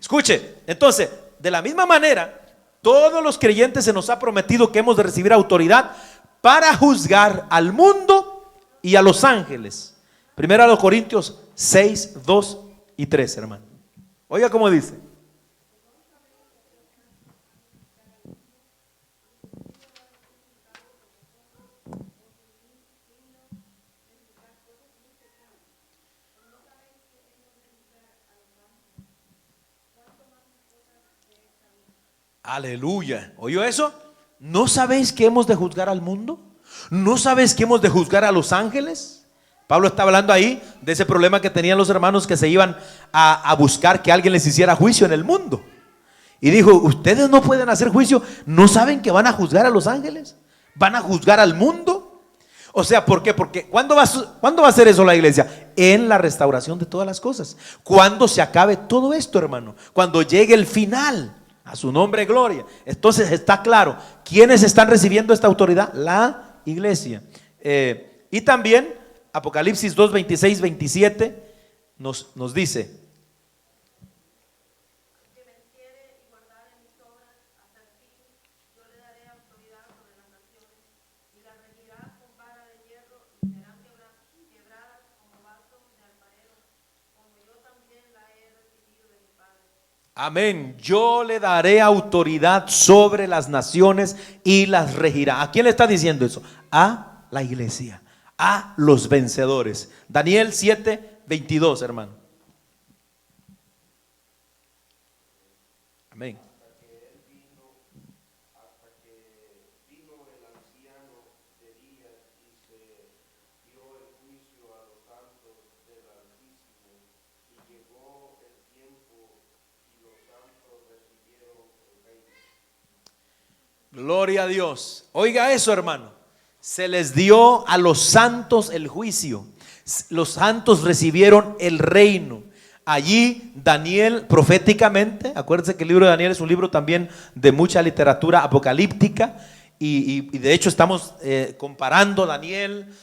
Escuche, entonces, de la misma manera, todos los creyentes se nos ha prometido que hemos de recibir autoridad para juzgar al mundo y a los ángeles. Primera de los Corintios 6, 2 y 3, hermano. Oiga cómo dice. Aleluya. ¿Oyó eso? ¿No sabéis que hemos de juzgar al mundo? ¿No sabéis que hemos de juzgar a los ángeles? Pablo está hablando ahí de ese problema que tenían los hermanos que se iban a buscar que alguien les hiciera juicio en el mundo. Y dijo: ustedes no pueden hacer juicio. ¿No saben que van a juzgar a los ángeles? ¿Van a juzgar al mundo? O sea, ¿por qué? Porque ¿cuándo va a hacer eso la iglesia? En la restauración de todas las cosas. Cuando se acabe todo esto, hermano. Cuando llegue el final. A su nombre, gloria. Entonces está claro, ¿quiénes están recibiendo esta autoridad? La iglesia. Y también Apocalipsis 2, 26, 27 nos dice: que venciere y guardare mis obras hasta el fin, yo le daré autoridad sobre las naciones, y las regirá con vara de hierro, y serán quebradas como vasos de alfarero, como yo también la he recibido de mi Padre. Amén. Yo le daré autoridad sobre las naciones y las regirá. ¿A quién le está diciendo eso? A la iglesia, a los vencedores. Daniel 7, 22, hermano. Amén. Hasta que vino el anciano de días y se dio el juicio a los santos del Altísimo, y llegó el tiempo y los santos recibieron el reino. Gloria a Dios. Oiga eso, hermano. Se les dio a los santos el juicio. Los santos recibieron el reino. Allí Daniel proféticamente, acuérdense que el libro de Daniel es un libro también de mucha literatura apocalíptica, y de hecho estamos comparando Daniel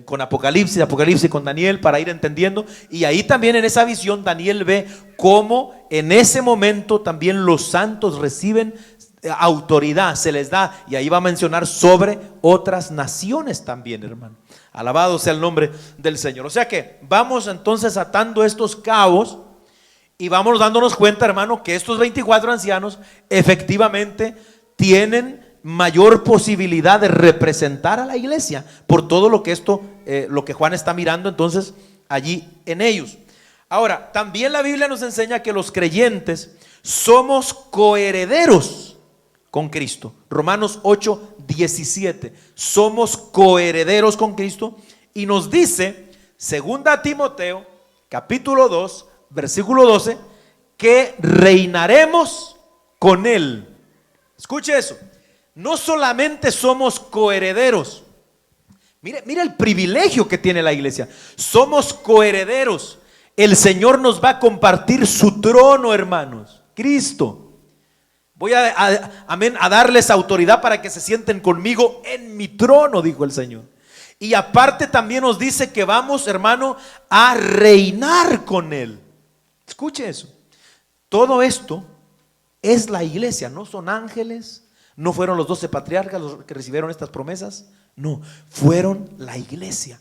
con Apocalipsis, Apocalipsis con Daniel, para ir entendiendo. Y ahí también en esa visión Daniel ve cómo en ese momento también los santos reciben autoridad, se les da, y ahí va a mencionar sobre otras naciones también, hermano. Alabado sea el nombre del Señor. O sea que vamos entonces atando estos cabos y vamos dándonos cuenta, hermano, que estos 24 ancianos efectivamente tienen mayor posibilidad de representar a la iglesia por todo lo que lo que Juan está mirando entonces allí en ellos. Ahora, también la Biblia nos enseña que los creyentes somos coherederos con Cristo. Romanos 8, 17. Somos coherederos con Cristo, y nos dice, segunda Timoteo, capítulo 2, versículo 12, que reinaremos con Él. Escuche eso. No solamente somos coherederos, Mire el privilegio que tiene la iglesia. Somos coherederos. El Señor nos va a compartir su trono, hermanos. Cristo. Voy a darles autoridad para que se sienten conmigo en mi trono, dijo el Señor. Y aparte también nos dice que vamos, hermano, a reinar con Él. Escuche eso. Todo esto es la iglesia, no son ángeles, no fueron los 12 patriarcas los que recibieron estas promesas. No, fueron la iglesia,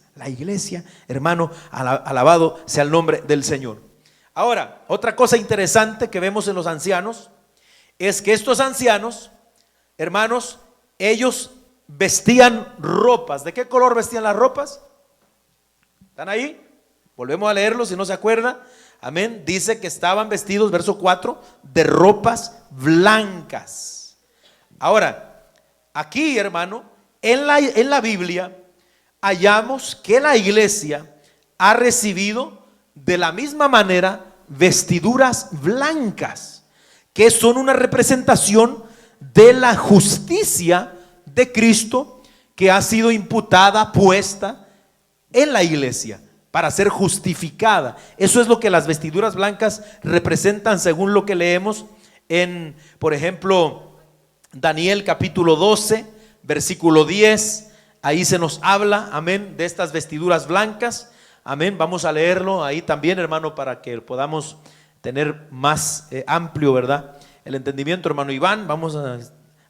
hermano, alabado sea el nombre del Señor. Ahora, otra cosa interesante que vemos en los ancianos es que estos ancianos, hermanos, ellos vestían ropas. ¿De qué color vestían las ropas? ¿Están ahí? Volvemos a leerlo si no se acuerda. Amén. Dice que estaban vestidos, verso 4, de ropas blancas. Ahora, aquí, hermano, en la Biblia hallamos que la iglesia ha recibido de la misma manera vestiduras blancas, que son una representación de la justicia de Cristo que ha sido imputada, puesta en la iglesia para ser justificada. Eso es lo que las vestiduras blancas representan según lo que leemos en, por ejemplo, Daniel capítulo 12, versículo 10. Ahí se nos habla, amén, de estas vestiduras blancas. Amén, vamos a leerlo ahí también, hermano, para que podamos tener más amplio, ¿verdad?, el entendimiento, hermano Iván. Vamos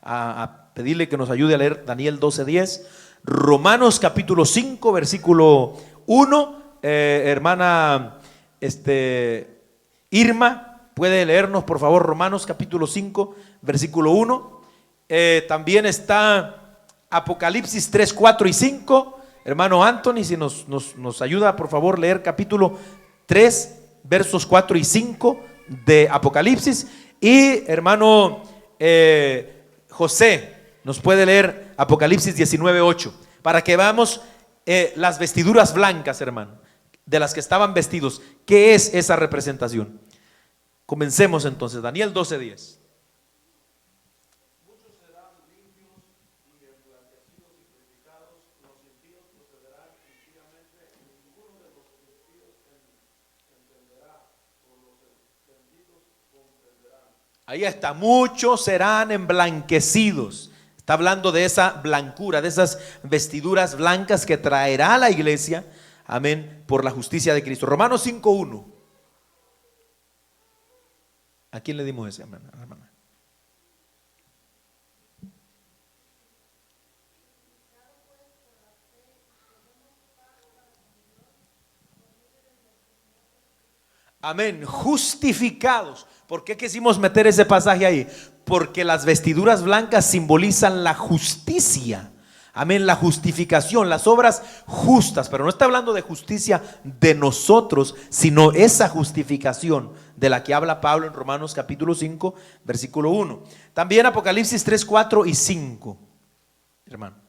a pedirle que nos ayude a leer Daniel 12:10, Romanos capítulo 5, versículo 1. Hermana Irma, puede leernos por favor Romanos capítulo 5, versículo 1. También está Apocalipsis 3, 4 y 5. Hermano Anthony, si nos ayuda por favor leer capítulo 3, versos 4 y 5 de Apocalipsis. Y hermano José nos puede leer Apocalipsis 19, 8, para que veamos las vestiduras blancas, hermano, de las que estaban vestidos. ¿Qué es esa representación? Comencemos entonces, Daniel 12:10. Ahí está, muchos serán emblanquecidos. Está hablando de esa blancura, de esas vestiduras blancas que traerá la iglesia, amén, por la justicia de Cristo. Romanos 5:1. ¿A quién le dimos ese, hermana? Amén, justificados. ¿Por qué quisimos meter ese pasaje ahí? Porque las vestiduras blancas simbolizan la justicia. Amén, la justificación, las obras justas. Pero no está hablando de justicia de nosotros, sino esa justificación de la que habla Pablo en Romanos capítulo 5, versículo 1. También Apocalipsis 3, 4 y 5, hermano.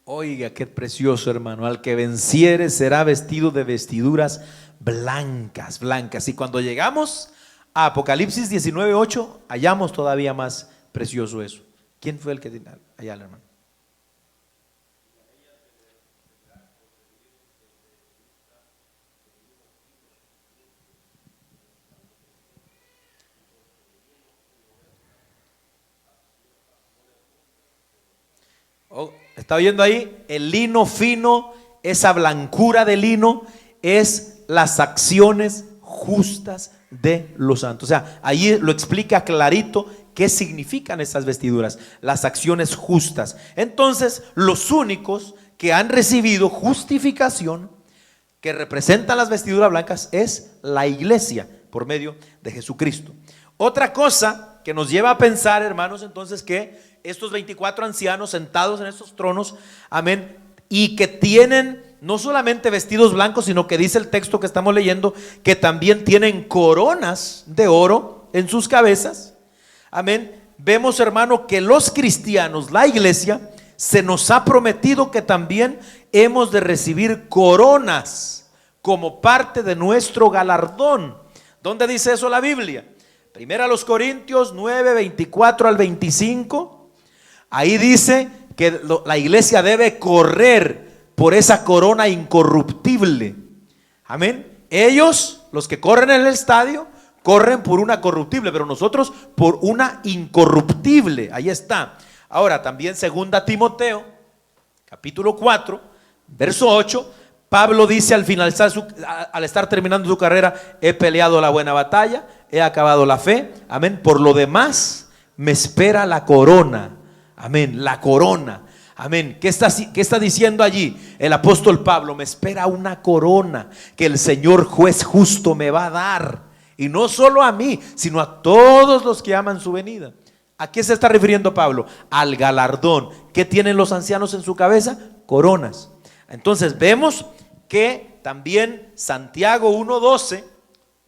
Oiga, qué precioso, hermano. Al que venciere será vestido de vestiduras blancas, blancas. Y cuando llegamos a Apocalipsis 19:8, hallamos todavía más precioso eso. ¿Quién fue el que allá, hermano? Oh, ¿está oyendo ahí? El lino fino, esa blancura de lino, es las acciones justas de los santos. O sea, ahí lo explica clarito qué significan esas vestiduras, las acciones justas. Entonces, los únicos que han recibido justificación, que representan las vestiduras blancas, es la iglesia por medio de Jesucristo. Otra cosa que nos lleva a pensar, hermanos, entonces, que estos 24 ancianos sentados en estos tronos, amén, y que tienen no solamente vestidos blancos, sino que dice el texto que estamos leyendo que también tienen coronas de oro en sus cabezas. Amén. Vemos, hermano, que los cristianos, la iglesia, se nos ha prometido que también hemos de recibir coronas como parte de nuestro galardón. ¿Dónde dice eso la Biblia? Primera a los Corintios 9, 24 al 25. Ahí dice que la iglesia debe correr por esa corona incorruptible. Amén. Ellos, los que corren en el estadio, corren por una corruptible, pero nosotros por una incorruptible. Ahí está. Ahora también segunda Timoteo, capítulo 4, verso 8, Pablo dice al estar terminando su carrera: he peleado la buena batalla, he acabado la fe, amén, por lo demás me espera la corona, amén, la corona, amén. ¿Qué está diciendo allí el apóstol Pablo? Me espera una corona que el Señor juez justo me va a dar, y no solo a mí, sino a todos los que aman su venida. ¿A qué se está refiriendo Pablo? Al galardón. ¿Qué tienen los ancianos en su cabeza? Coronas. Entonces vemos que también Santiago 1:12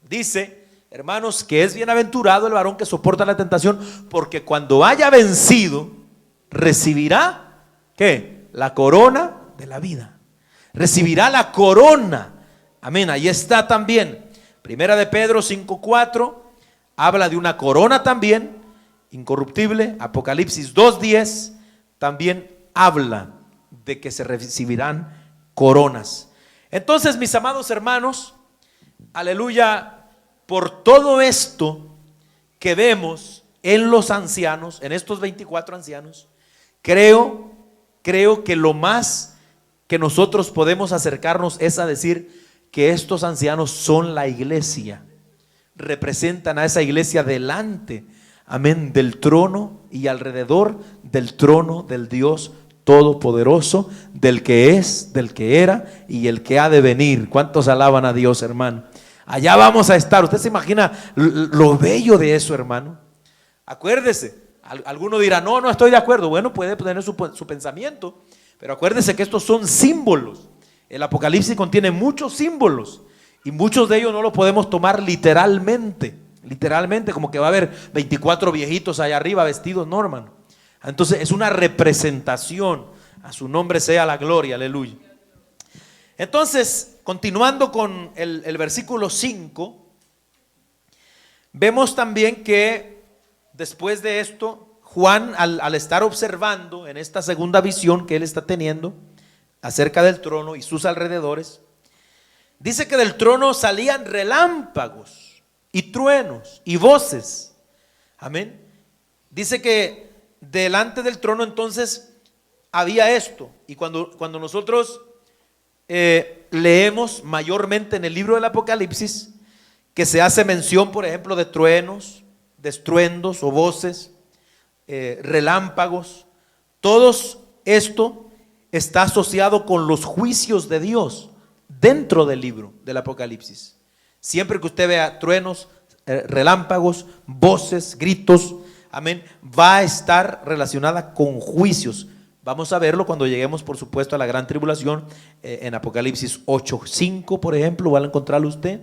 dice, hermanos, que es bienaventurado el varón que soporta la tentación, porque cuando haya vencido, recibirá, ¿qué? La corona de la vida. Recibirá la corona. Amén. Ahí está también. Primera de Pedro 5:4 habla de una corona también incorruptible. Apocalipsis 2:10 también habla de que se recibirán coronas. Entonces, mis amados hermanos, aleluya, por todo esto que vemos en los ancianos, en estos 24 ancianos, creo que lo más que nosotros podemos acercarnos es a decir que estos ancianos son la iglesia, representan a esa iglesia delante, amén, del trono y alrededor del trono del Dios Todopoderoso, del que es, del que era y el que ha de venir. ¿Cuántos alaban a Dios, hermano? Allá vamos a estar. ¿Usted se imagina lo bello de eso, hermano? Acuérdese, alguno dirá, no estoy de acuerdo. Bueno, puede tener su pensamiento, pero acuérdese que estos son símbolos. El Apocalipsis contiene muchos símbolos y muchos de ellos no los podemos tomar literalmente, como que va a haber 24 viejitos allá arriba vestidos, no, hermano. Entonces es una representación. A su nombre sea la gloria, aleluya. Entonces, continuando con el versículo 5, vemos también que después de esto, Juan, al estar observando en esta segunda visión que él está teniendo acerca del trono y sus alrededores, dice que del trono salían relámpagos y truenos y voces. Amén. Dice que delante del trono entonces había esto. Y cuando nosotros leemos mayormente en el libro del Apocalipsis, que se hace mención, por ejemplo, de truenos, de estruendos o voces, relámpagos, todo esto está asociado con los juicios de Dios dentro del libro del Apocalipsis. Siempre que usted vea truenos, relámpagos, voces, gritos, amén, va a estar relacionada con juicios. Vamos a verlo cuando lleguemos, por supuesto, a la gran tribulación, en Apocalipsis 8:5, por ejemplo, va a encontrarlo usted.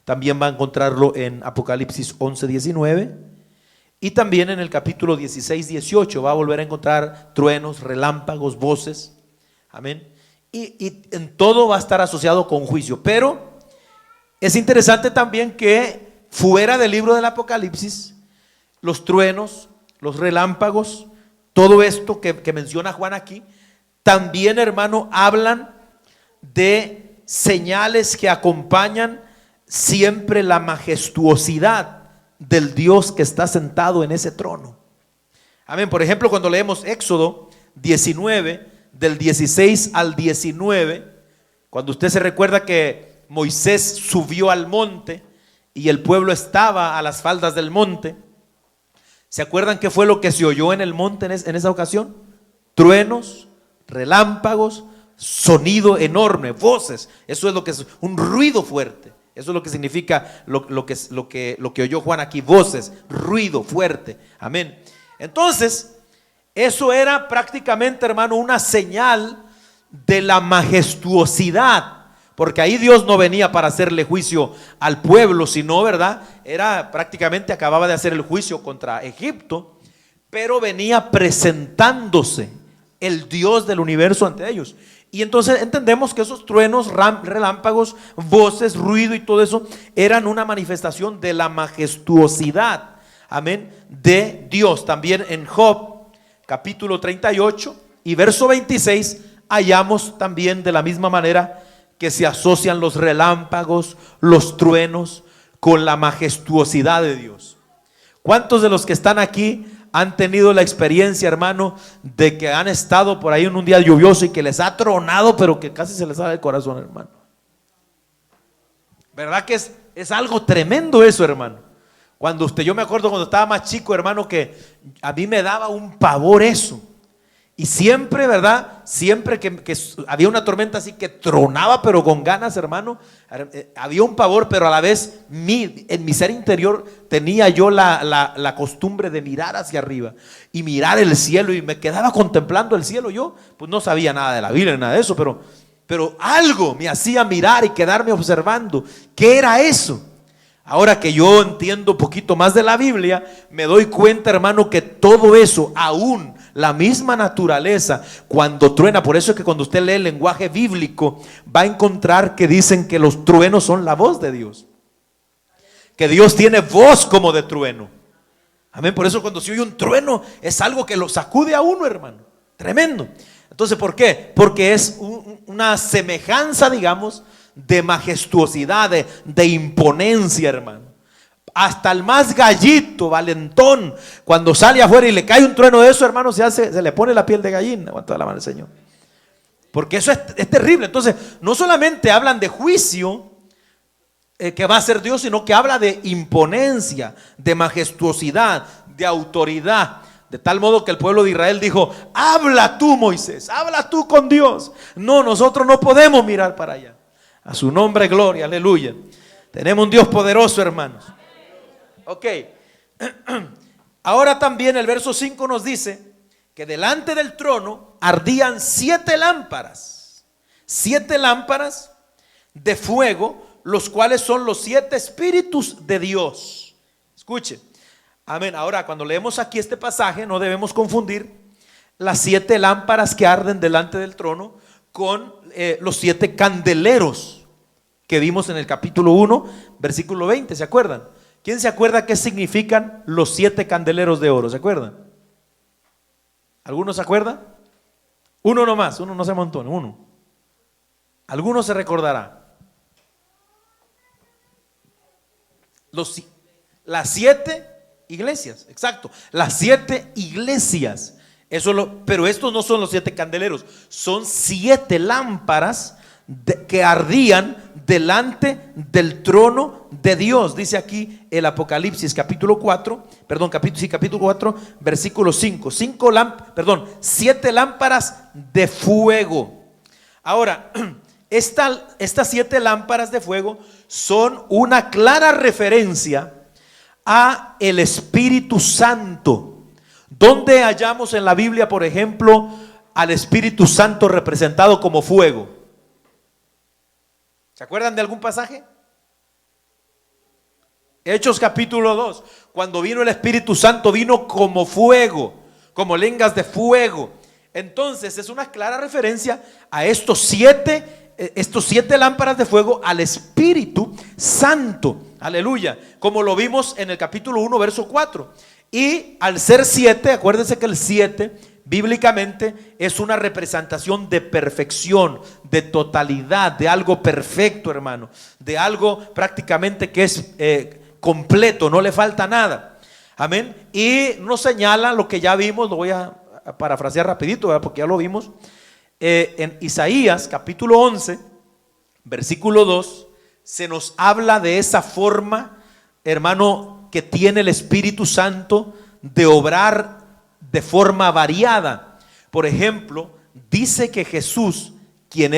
También va a encontrarlo en Apocalipsis 11:19 y también en el capítulo 16:18 va a volver a encontrar truenos, relámpagos, voces, amén. Y en todo va a estar asociado con juicio. Pero es interesante también que fuera del libro del Apocalipsis, los truenos, los relámpagos, todo esto que menciona Juan aquí, también, hermano, hablan de señales que acompañan siempre la majestuosidad del Dios que está sentado en ese trono. Amén. Por ejemplo, cuando leemos Éxodo 19, del 16 al 19, cuando usted se recuerda que Moisés subió al monte y el pueblo estaba a las faldas del monte, ¿se acuerdan qué fue lo que se oyó en el monte en esa ocasión? Truenos, relámpagos, sonido enorme, voces. Eso es lo que es un ruido fuerte. Eso es lo que significa lo que oyó Juan aquí, voces, ruido fuerte. Amén. Entonces, eso era prácticamente, hermano, una señal de la majestuosidad, porque ahí Dios no venía para hacerle juicio al pueblo, sino, ¿verdad? Era prácticamente, acababa de hacer el juicio contra Egipto, pero venía presentándose el Dios del universo ante ellos. Y entonces entendemos que esos truenos, relámpagos, voces, ruido y todo eso eran una manifestación de la majestuosidad, amén, de Dios. También en Job capítulo 38 y verso 26 hallamos también de la misma manera que se asocian los relámpagos, los truenos con la majestuosidad de Dios. ¿Cuántos de los que están aquí han tenido la experiencia, hermano, de que han estado por ahí en un día lluvioso y que les ha tronado, pero que casi se les sale el corazón, hermano? ¿Verdad que es algo tremendo eso, hermano? Yo me acuerdo cuando estaba más chico, hermano, que a mí me daba un pavor eso. Y siempre, ¿verdad? Siempre que había una tormenta así que tronaba, pero con ganas, hermano, había un pavor, pero a la vez en mi ser interior tenía yo la costumbre de mirar hacia arriba y mirar el cielo, y me quedaba contemplando el cielo. Yo pues no sabía nada de la Biblia, nada de eso, pero algo me hacía mirar y quedarme observando. ¿Qué era eso? Ahora que yo entiendo un poquito más de la Biblia, me doy cuenta, hermano, que todo eso, aún la misma naturaleza, cuando truena, por eso es que cuando usted lee el lenguaje bíblico, va a encontrar que dicen que los truenos son la voz de Dios, que Dios tiene voz como de trueno. Amén. Por eso cuando se oye un trueno es algo que lo sacude a uno, hermano. Tremendo. Entonces, ¿por qué? Porque es una semejanza, digamos, de majestuosidad, de imponencia, hermano. Hasta el más gallito, valentón, cuando sale afuera y le cae un trueno de eso, hermano, se le pone la piel de gallina. Aguanta la mano del Señor. Porque eso es terrible. Entonces, no solamente hablan de juicio que va a ser Dios, sino que habla de imponencia, de majestuosidad, de autoridad. De tal modo que el pueblo de Israel dijo: habla tú, Moisés, habla tú con Dios. No, nosotros no podemos mirar para allá. A su nombre, gloria, aleluya. Tenemos un Dios poderoso, hermanos. Ok. Ahora también el verso 5 nos dice que delante del trono ardían 7 lámparas. 7 lámparas de fuego, los cuales son los 7 espíritus de Dios. Escuche. Amén. Ahora, cuando leemos aquí este pasaje, no debemos confundir las 7 lámparas que arden delante del trono con los 7 candeleros que vimos en el capítulo 1, versículo 20. ¿Se acuerdan? ¿Quién se acuerda qué significan los 7 candeleros de oro? ¿Se acuerdan? ¿Alguno se acuerda? Uno nomás, uno no se amontone, uno. ¿Alguno se recordará? Las 7 iglesias, exacto, las 7 iglesias. Pero estos no son los 7 candeleros, son 7 lámparas que ardían delante del trono de Dios. Dice aquí el Apocalipsis capítulo 4, capítulo 4, versículo 5. 7 lámparas de fuego. Ahora, estas 7 lámparas de fuego son una clara referencia a el Espíritu Santo. ¿Dónde hallamos en la Biblia, por ejemplo, al Espíritu Santo representado como fuego? ¿Se acuerdan de algún pasaje? Hechos capítulo 2, cuando vino el Espíritu Santo, vino como fuego, como lenguas de fuego. Entonces es una clara referencia a estos 7 lámparas de fuego, al Espíritu Santo. Aleluya. Como lo vimos en el capítulo 1, verso 4. Y al ser 7, acuérdense que el 7 bíblicamente es una representación de perfección, de totalidad, de algo perfecto, hermano, de algo prácticamente que es completo, no le falta nada. Amén. Y nos señala lo que ya vimos, lo voy a parafrasear rapidito, ¿verdad? Porque ya lo vimos en Isaías capítulo 11, versículo 2, se nos habla de esa forma, hermano, que tiene el Espíritu Santo de obrar de forma variada. Por ejemplo, dice que Jesús, quien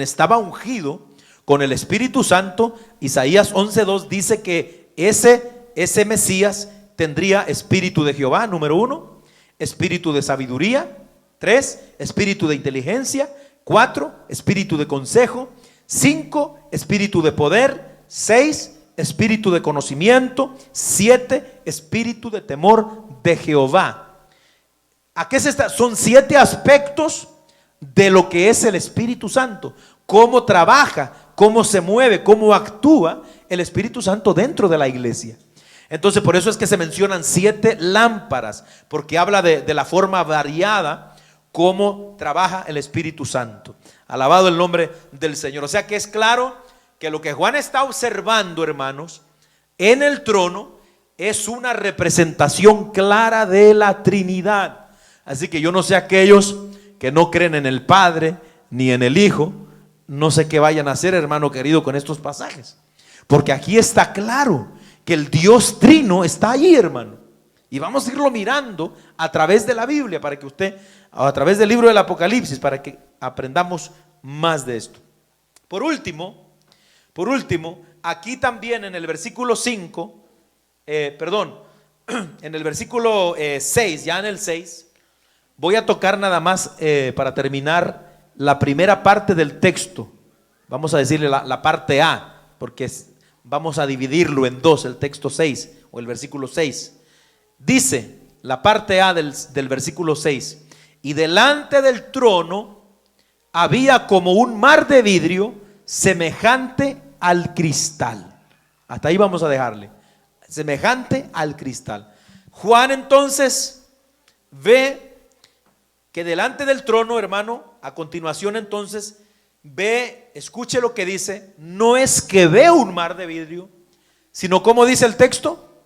estaba ungido con el Espíritu Santo, Isaías 11:2 dice que ese Mesías tendría espíritu de Jehová, número 1, espíritu de sabiduría, 3, espíritu de inteligencia, 4, espíritu de consejo. 5, espíritu de poder. 6, espíritu de conocimiento. 7, espíritu de temor de Jehová. ¿A qué se está? Son 7 aspectos de lo que es el Espíritu Santo. Cómo trabaja, cómo se mueve, cómo actúa el Espíritu Santo dentro de la iglesia. Entonces por eso es que se mencionan 7 lámparas, porque habla de la forma variada cómo trabaja el Espíritu Santo. Alabado el nombre del Señor. O sea que es claro que lo que Juan está observando, hermanos, en el trono es una representación clara de la Trinidad. Así que yo no sé aquellos que no creen en el Padre ni en el Hijo, no sé qué vayan a hacer, hermano querido, con estos pasajes, porque aquí está claro que el Dios Trino está ahí, hermano, y vamos a irlo mirando a través de la Biblia, para que usted, a través del libro del Apocalipsis, para que aprendamos más de esto. Por último, aquí también en el versículo 5, en el versículo 6, ya en el 6, voy a tocar nada más para terminar la primera parte del texto. Vamos a decirle la parte A, porque vamos a dividirlo en dos, el texto 6 o el versículo 6. Dice la parte A del versículo 6: y delante del trono había como un mar de vidrio semejante al cristal. Hasta ahí vamos a dejarle. Semejante al cristal. Juan entonces ve que delante del trono, hermano, a continuación entonces ve, escuche lo que dice, no es que ve un mar de vidrio, sino como dice el texto,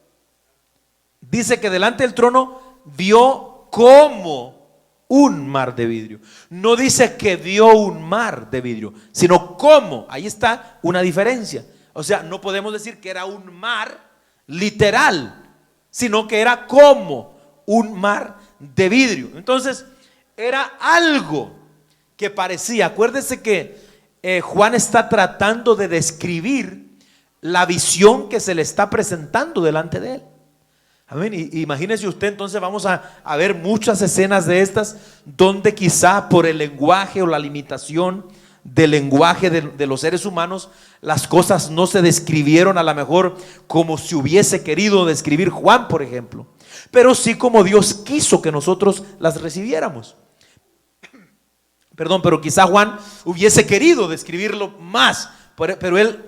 dice que delante del trono vio como un mar de vidrio. No dice que vio un mar de vidrio, sino como. Ahí está una diferencia. O sea, no podemos decir que era un mar literal, sino que era como un mar de vidrio. Entonces, era algo que parecía, acuérdese que Juan está tratando de describir la visión que se le está presentando delante de él. Amén. Imagínese usted, entonces vamos a ver muchas escenas de estas donde quizá por el lenguaje o la limitación del lenguaje de los seres humanos, las cosas no se describieron a lo mejor como se hubiese querido describir Juan, por ejemplo, pero sí como Dios quiso que nosotros las recibiéramos. Pero quizá Juan hubiese querido describirlo más, pero él,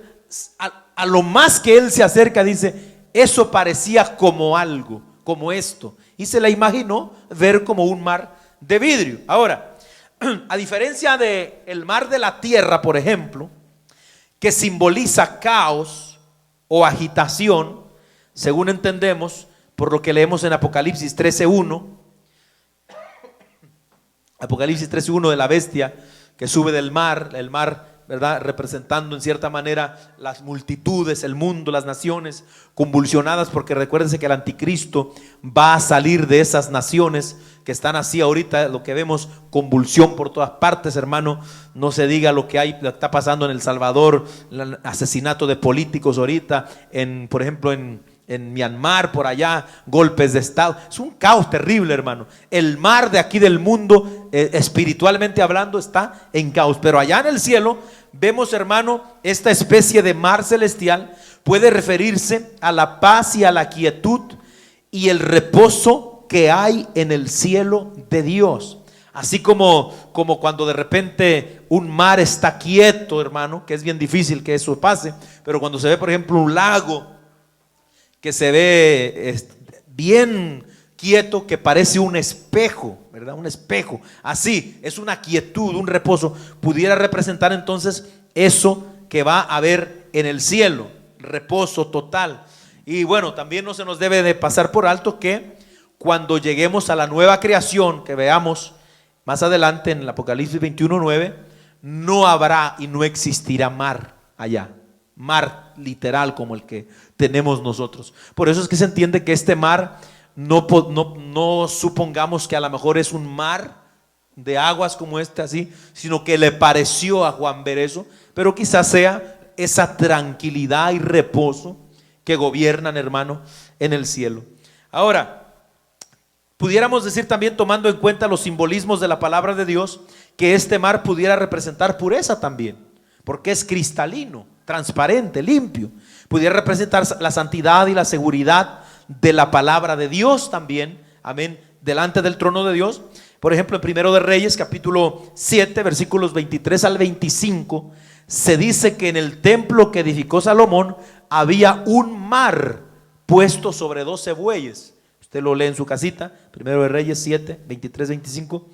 a lo más que él se acerca, dice, eso parecía como algo, como esto, y se la imaginó ver como un mar de vidrio. Ahora, a diferencia del mar de la tierra, por ejemplo, que simboliza caos o agitación, según entendemos por lo que leemos en Apocalipsis 13:1, Apocalipsis 13:1, de la bestia que sube del mar, el mar, ¿verdad?, representando en cierta manera las multitudes, el mundo, las naciones convulsionadas, porque recuérdense que el anticristo va a salir de esas naciones que están así ahorita, lo que vemos, convulsión por todas partes, hermano. No se diga lo que está pasando en El Salvador, el asesinato de políticos ahorita, por ejemplo en Myanmar, por allá, golpes de estado. Es un caos terrible, hermano. El mar de aquí del mundo, espiritualmente hablando, está en caos. Pero allá en el cielo vemos, hermano, esta especie de mar celestial puede referirse a la paz y a la quietud y el reposo que hay en el cielo de Dios. Así como cuando de repente un mar está quieto, hermano, que es bien difícil que eso pase, pero cuando se ve, por ejemplo, un lago que se ve bien quieto, que parece un espejo, ¿verdad? Un espejo, así, es una quietud, un reposo, pudiera representar entonces eso que va a haber en el cielo, reposo total. Y bueno, también no se nos debe de pasar por alto que cuando lleguemos a la nueva creación, que veamos más adelante en el Apocalipsis 21:9, no habrá y no existirá mar allá. Mar literal como el que tenemos nosotros. Por eso es que se entiende que este mar no supongamos que a lo mejor es un mar de aguas como este así, sino que le pareció a Juan ver eso, pero quizás sea esa tranquilidad y reposo que gobiernan, hermano, en el cielo. Ahora, pudiéramos decir también, tomando en cuenta los simbolismos de la palabra de Dios, que este mar pudiera representar pureza también, porque es cristalino, transparente, limpio. Pudiera representar la santidad y la seguridad de la palabra de Dios también, amén, delante del trono de Dios. Por ejemplo, en Primero de Reyes, capítulo 7, versículos 23 al 25, se dice que en el templo que edificó Salomón había un mar puesto sobre 12 bueyes. Usted lo lee en su casita, Primero de Reyes 7, 23, 25.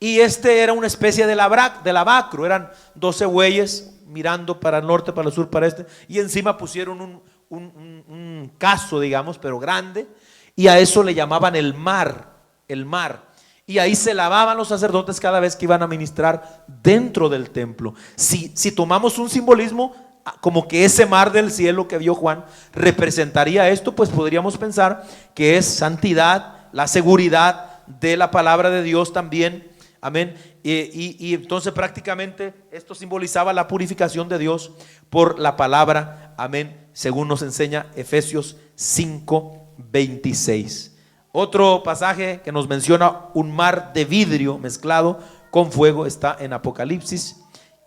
Y este era una especie de lavacro, eran 12 bueyes mirando para el norte, para el sur, para este, y encima pusieron un caso, digamos, pero grande, y a eso le llamaban el mar, y ahí se lavaban los sacerdotes cada vez que iban a ministrar dentro del templo. Si tomamos un simbolismo como que ese mar del cielo que vio Juan representaría esto, pues podríamos pensar que es santidad, la seguridad de la palabra de Dios también. Amén. Y entonces prácticamente esto simbolizaba la purificación de Dios por la palabra. Amén. Según nos enseña Efesios 5:26. Otro pasaje que nos menciona un mar de vidrio mezclado con fuego está en Apocalipsis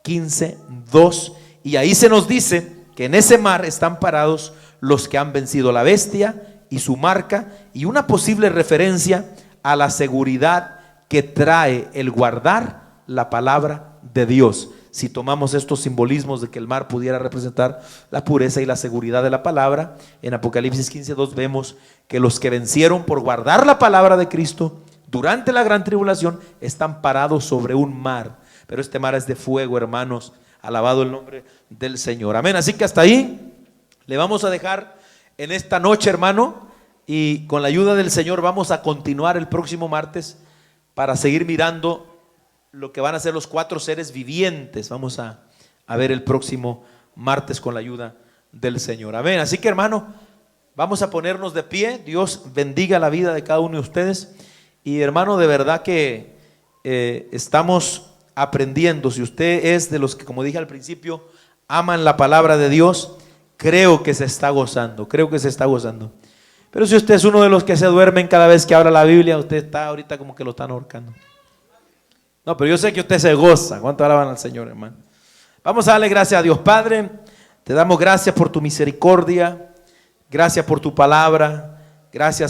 15:2. Y ahí se nos dice que en ese mar están parados los que han vencido a la bestia y su marca, y una posible referencia a la seguridad que trae el guardar la palabra de Dios. Si tomamos estos simbolismos de que el mar pudiera representar la pureza y la seguridad de la palabra, en Apocalipsis 15:2 vemos que los que vencieron por guardar la palabra de Cristo durante la gran tribulación están parados sobre un mar, pero este mar es de fuego, hermanos. Alabado el nombre del Señor, amén. Así que hasta ahí le vamos a dejar en esta noche, hermano, y con la ayuda del Señor vamos a continuar el próximo martes para seguir mirando lo que van a ser los 4 seres vivientes. Vamos a ver el próximo martes con la ayuda del Señor, amén. Así que, hermano, vamos a ponernos de pie. Dios bendiga la vida de cada uno de ustedes. Y, hermano, de verdad que estamos aprendiendo. Si usted es de los que, como dije al principio, aman la palabra de Dios, creo que se está gozando, Pero si usted es uno de los que se duermen cada vez que abra la Biblia, usted está ahorita como que lo están ahorcando. No, pero yo sé que usted se goza. ¿Cuánto alaban al Señor, hermano? Vamos a darle gracias a Dios. Padre, te damos gracias por tu misericordia, gracias por tu palabra, gracias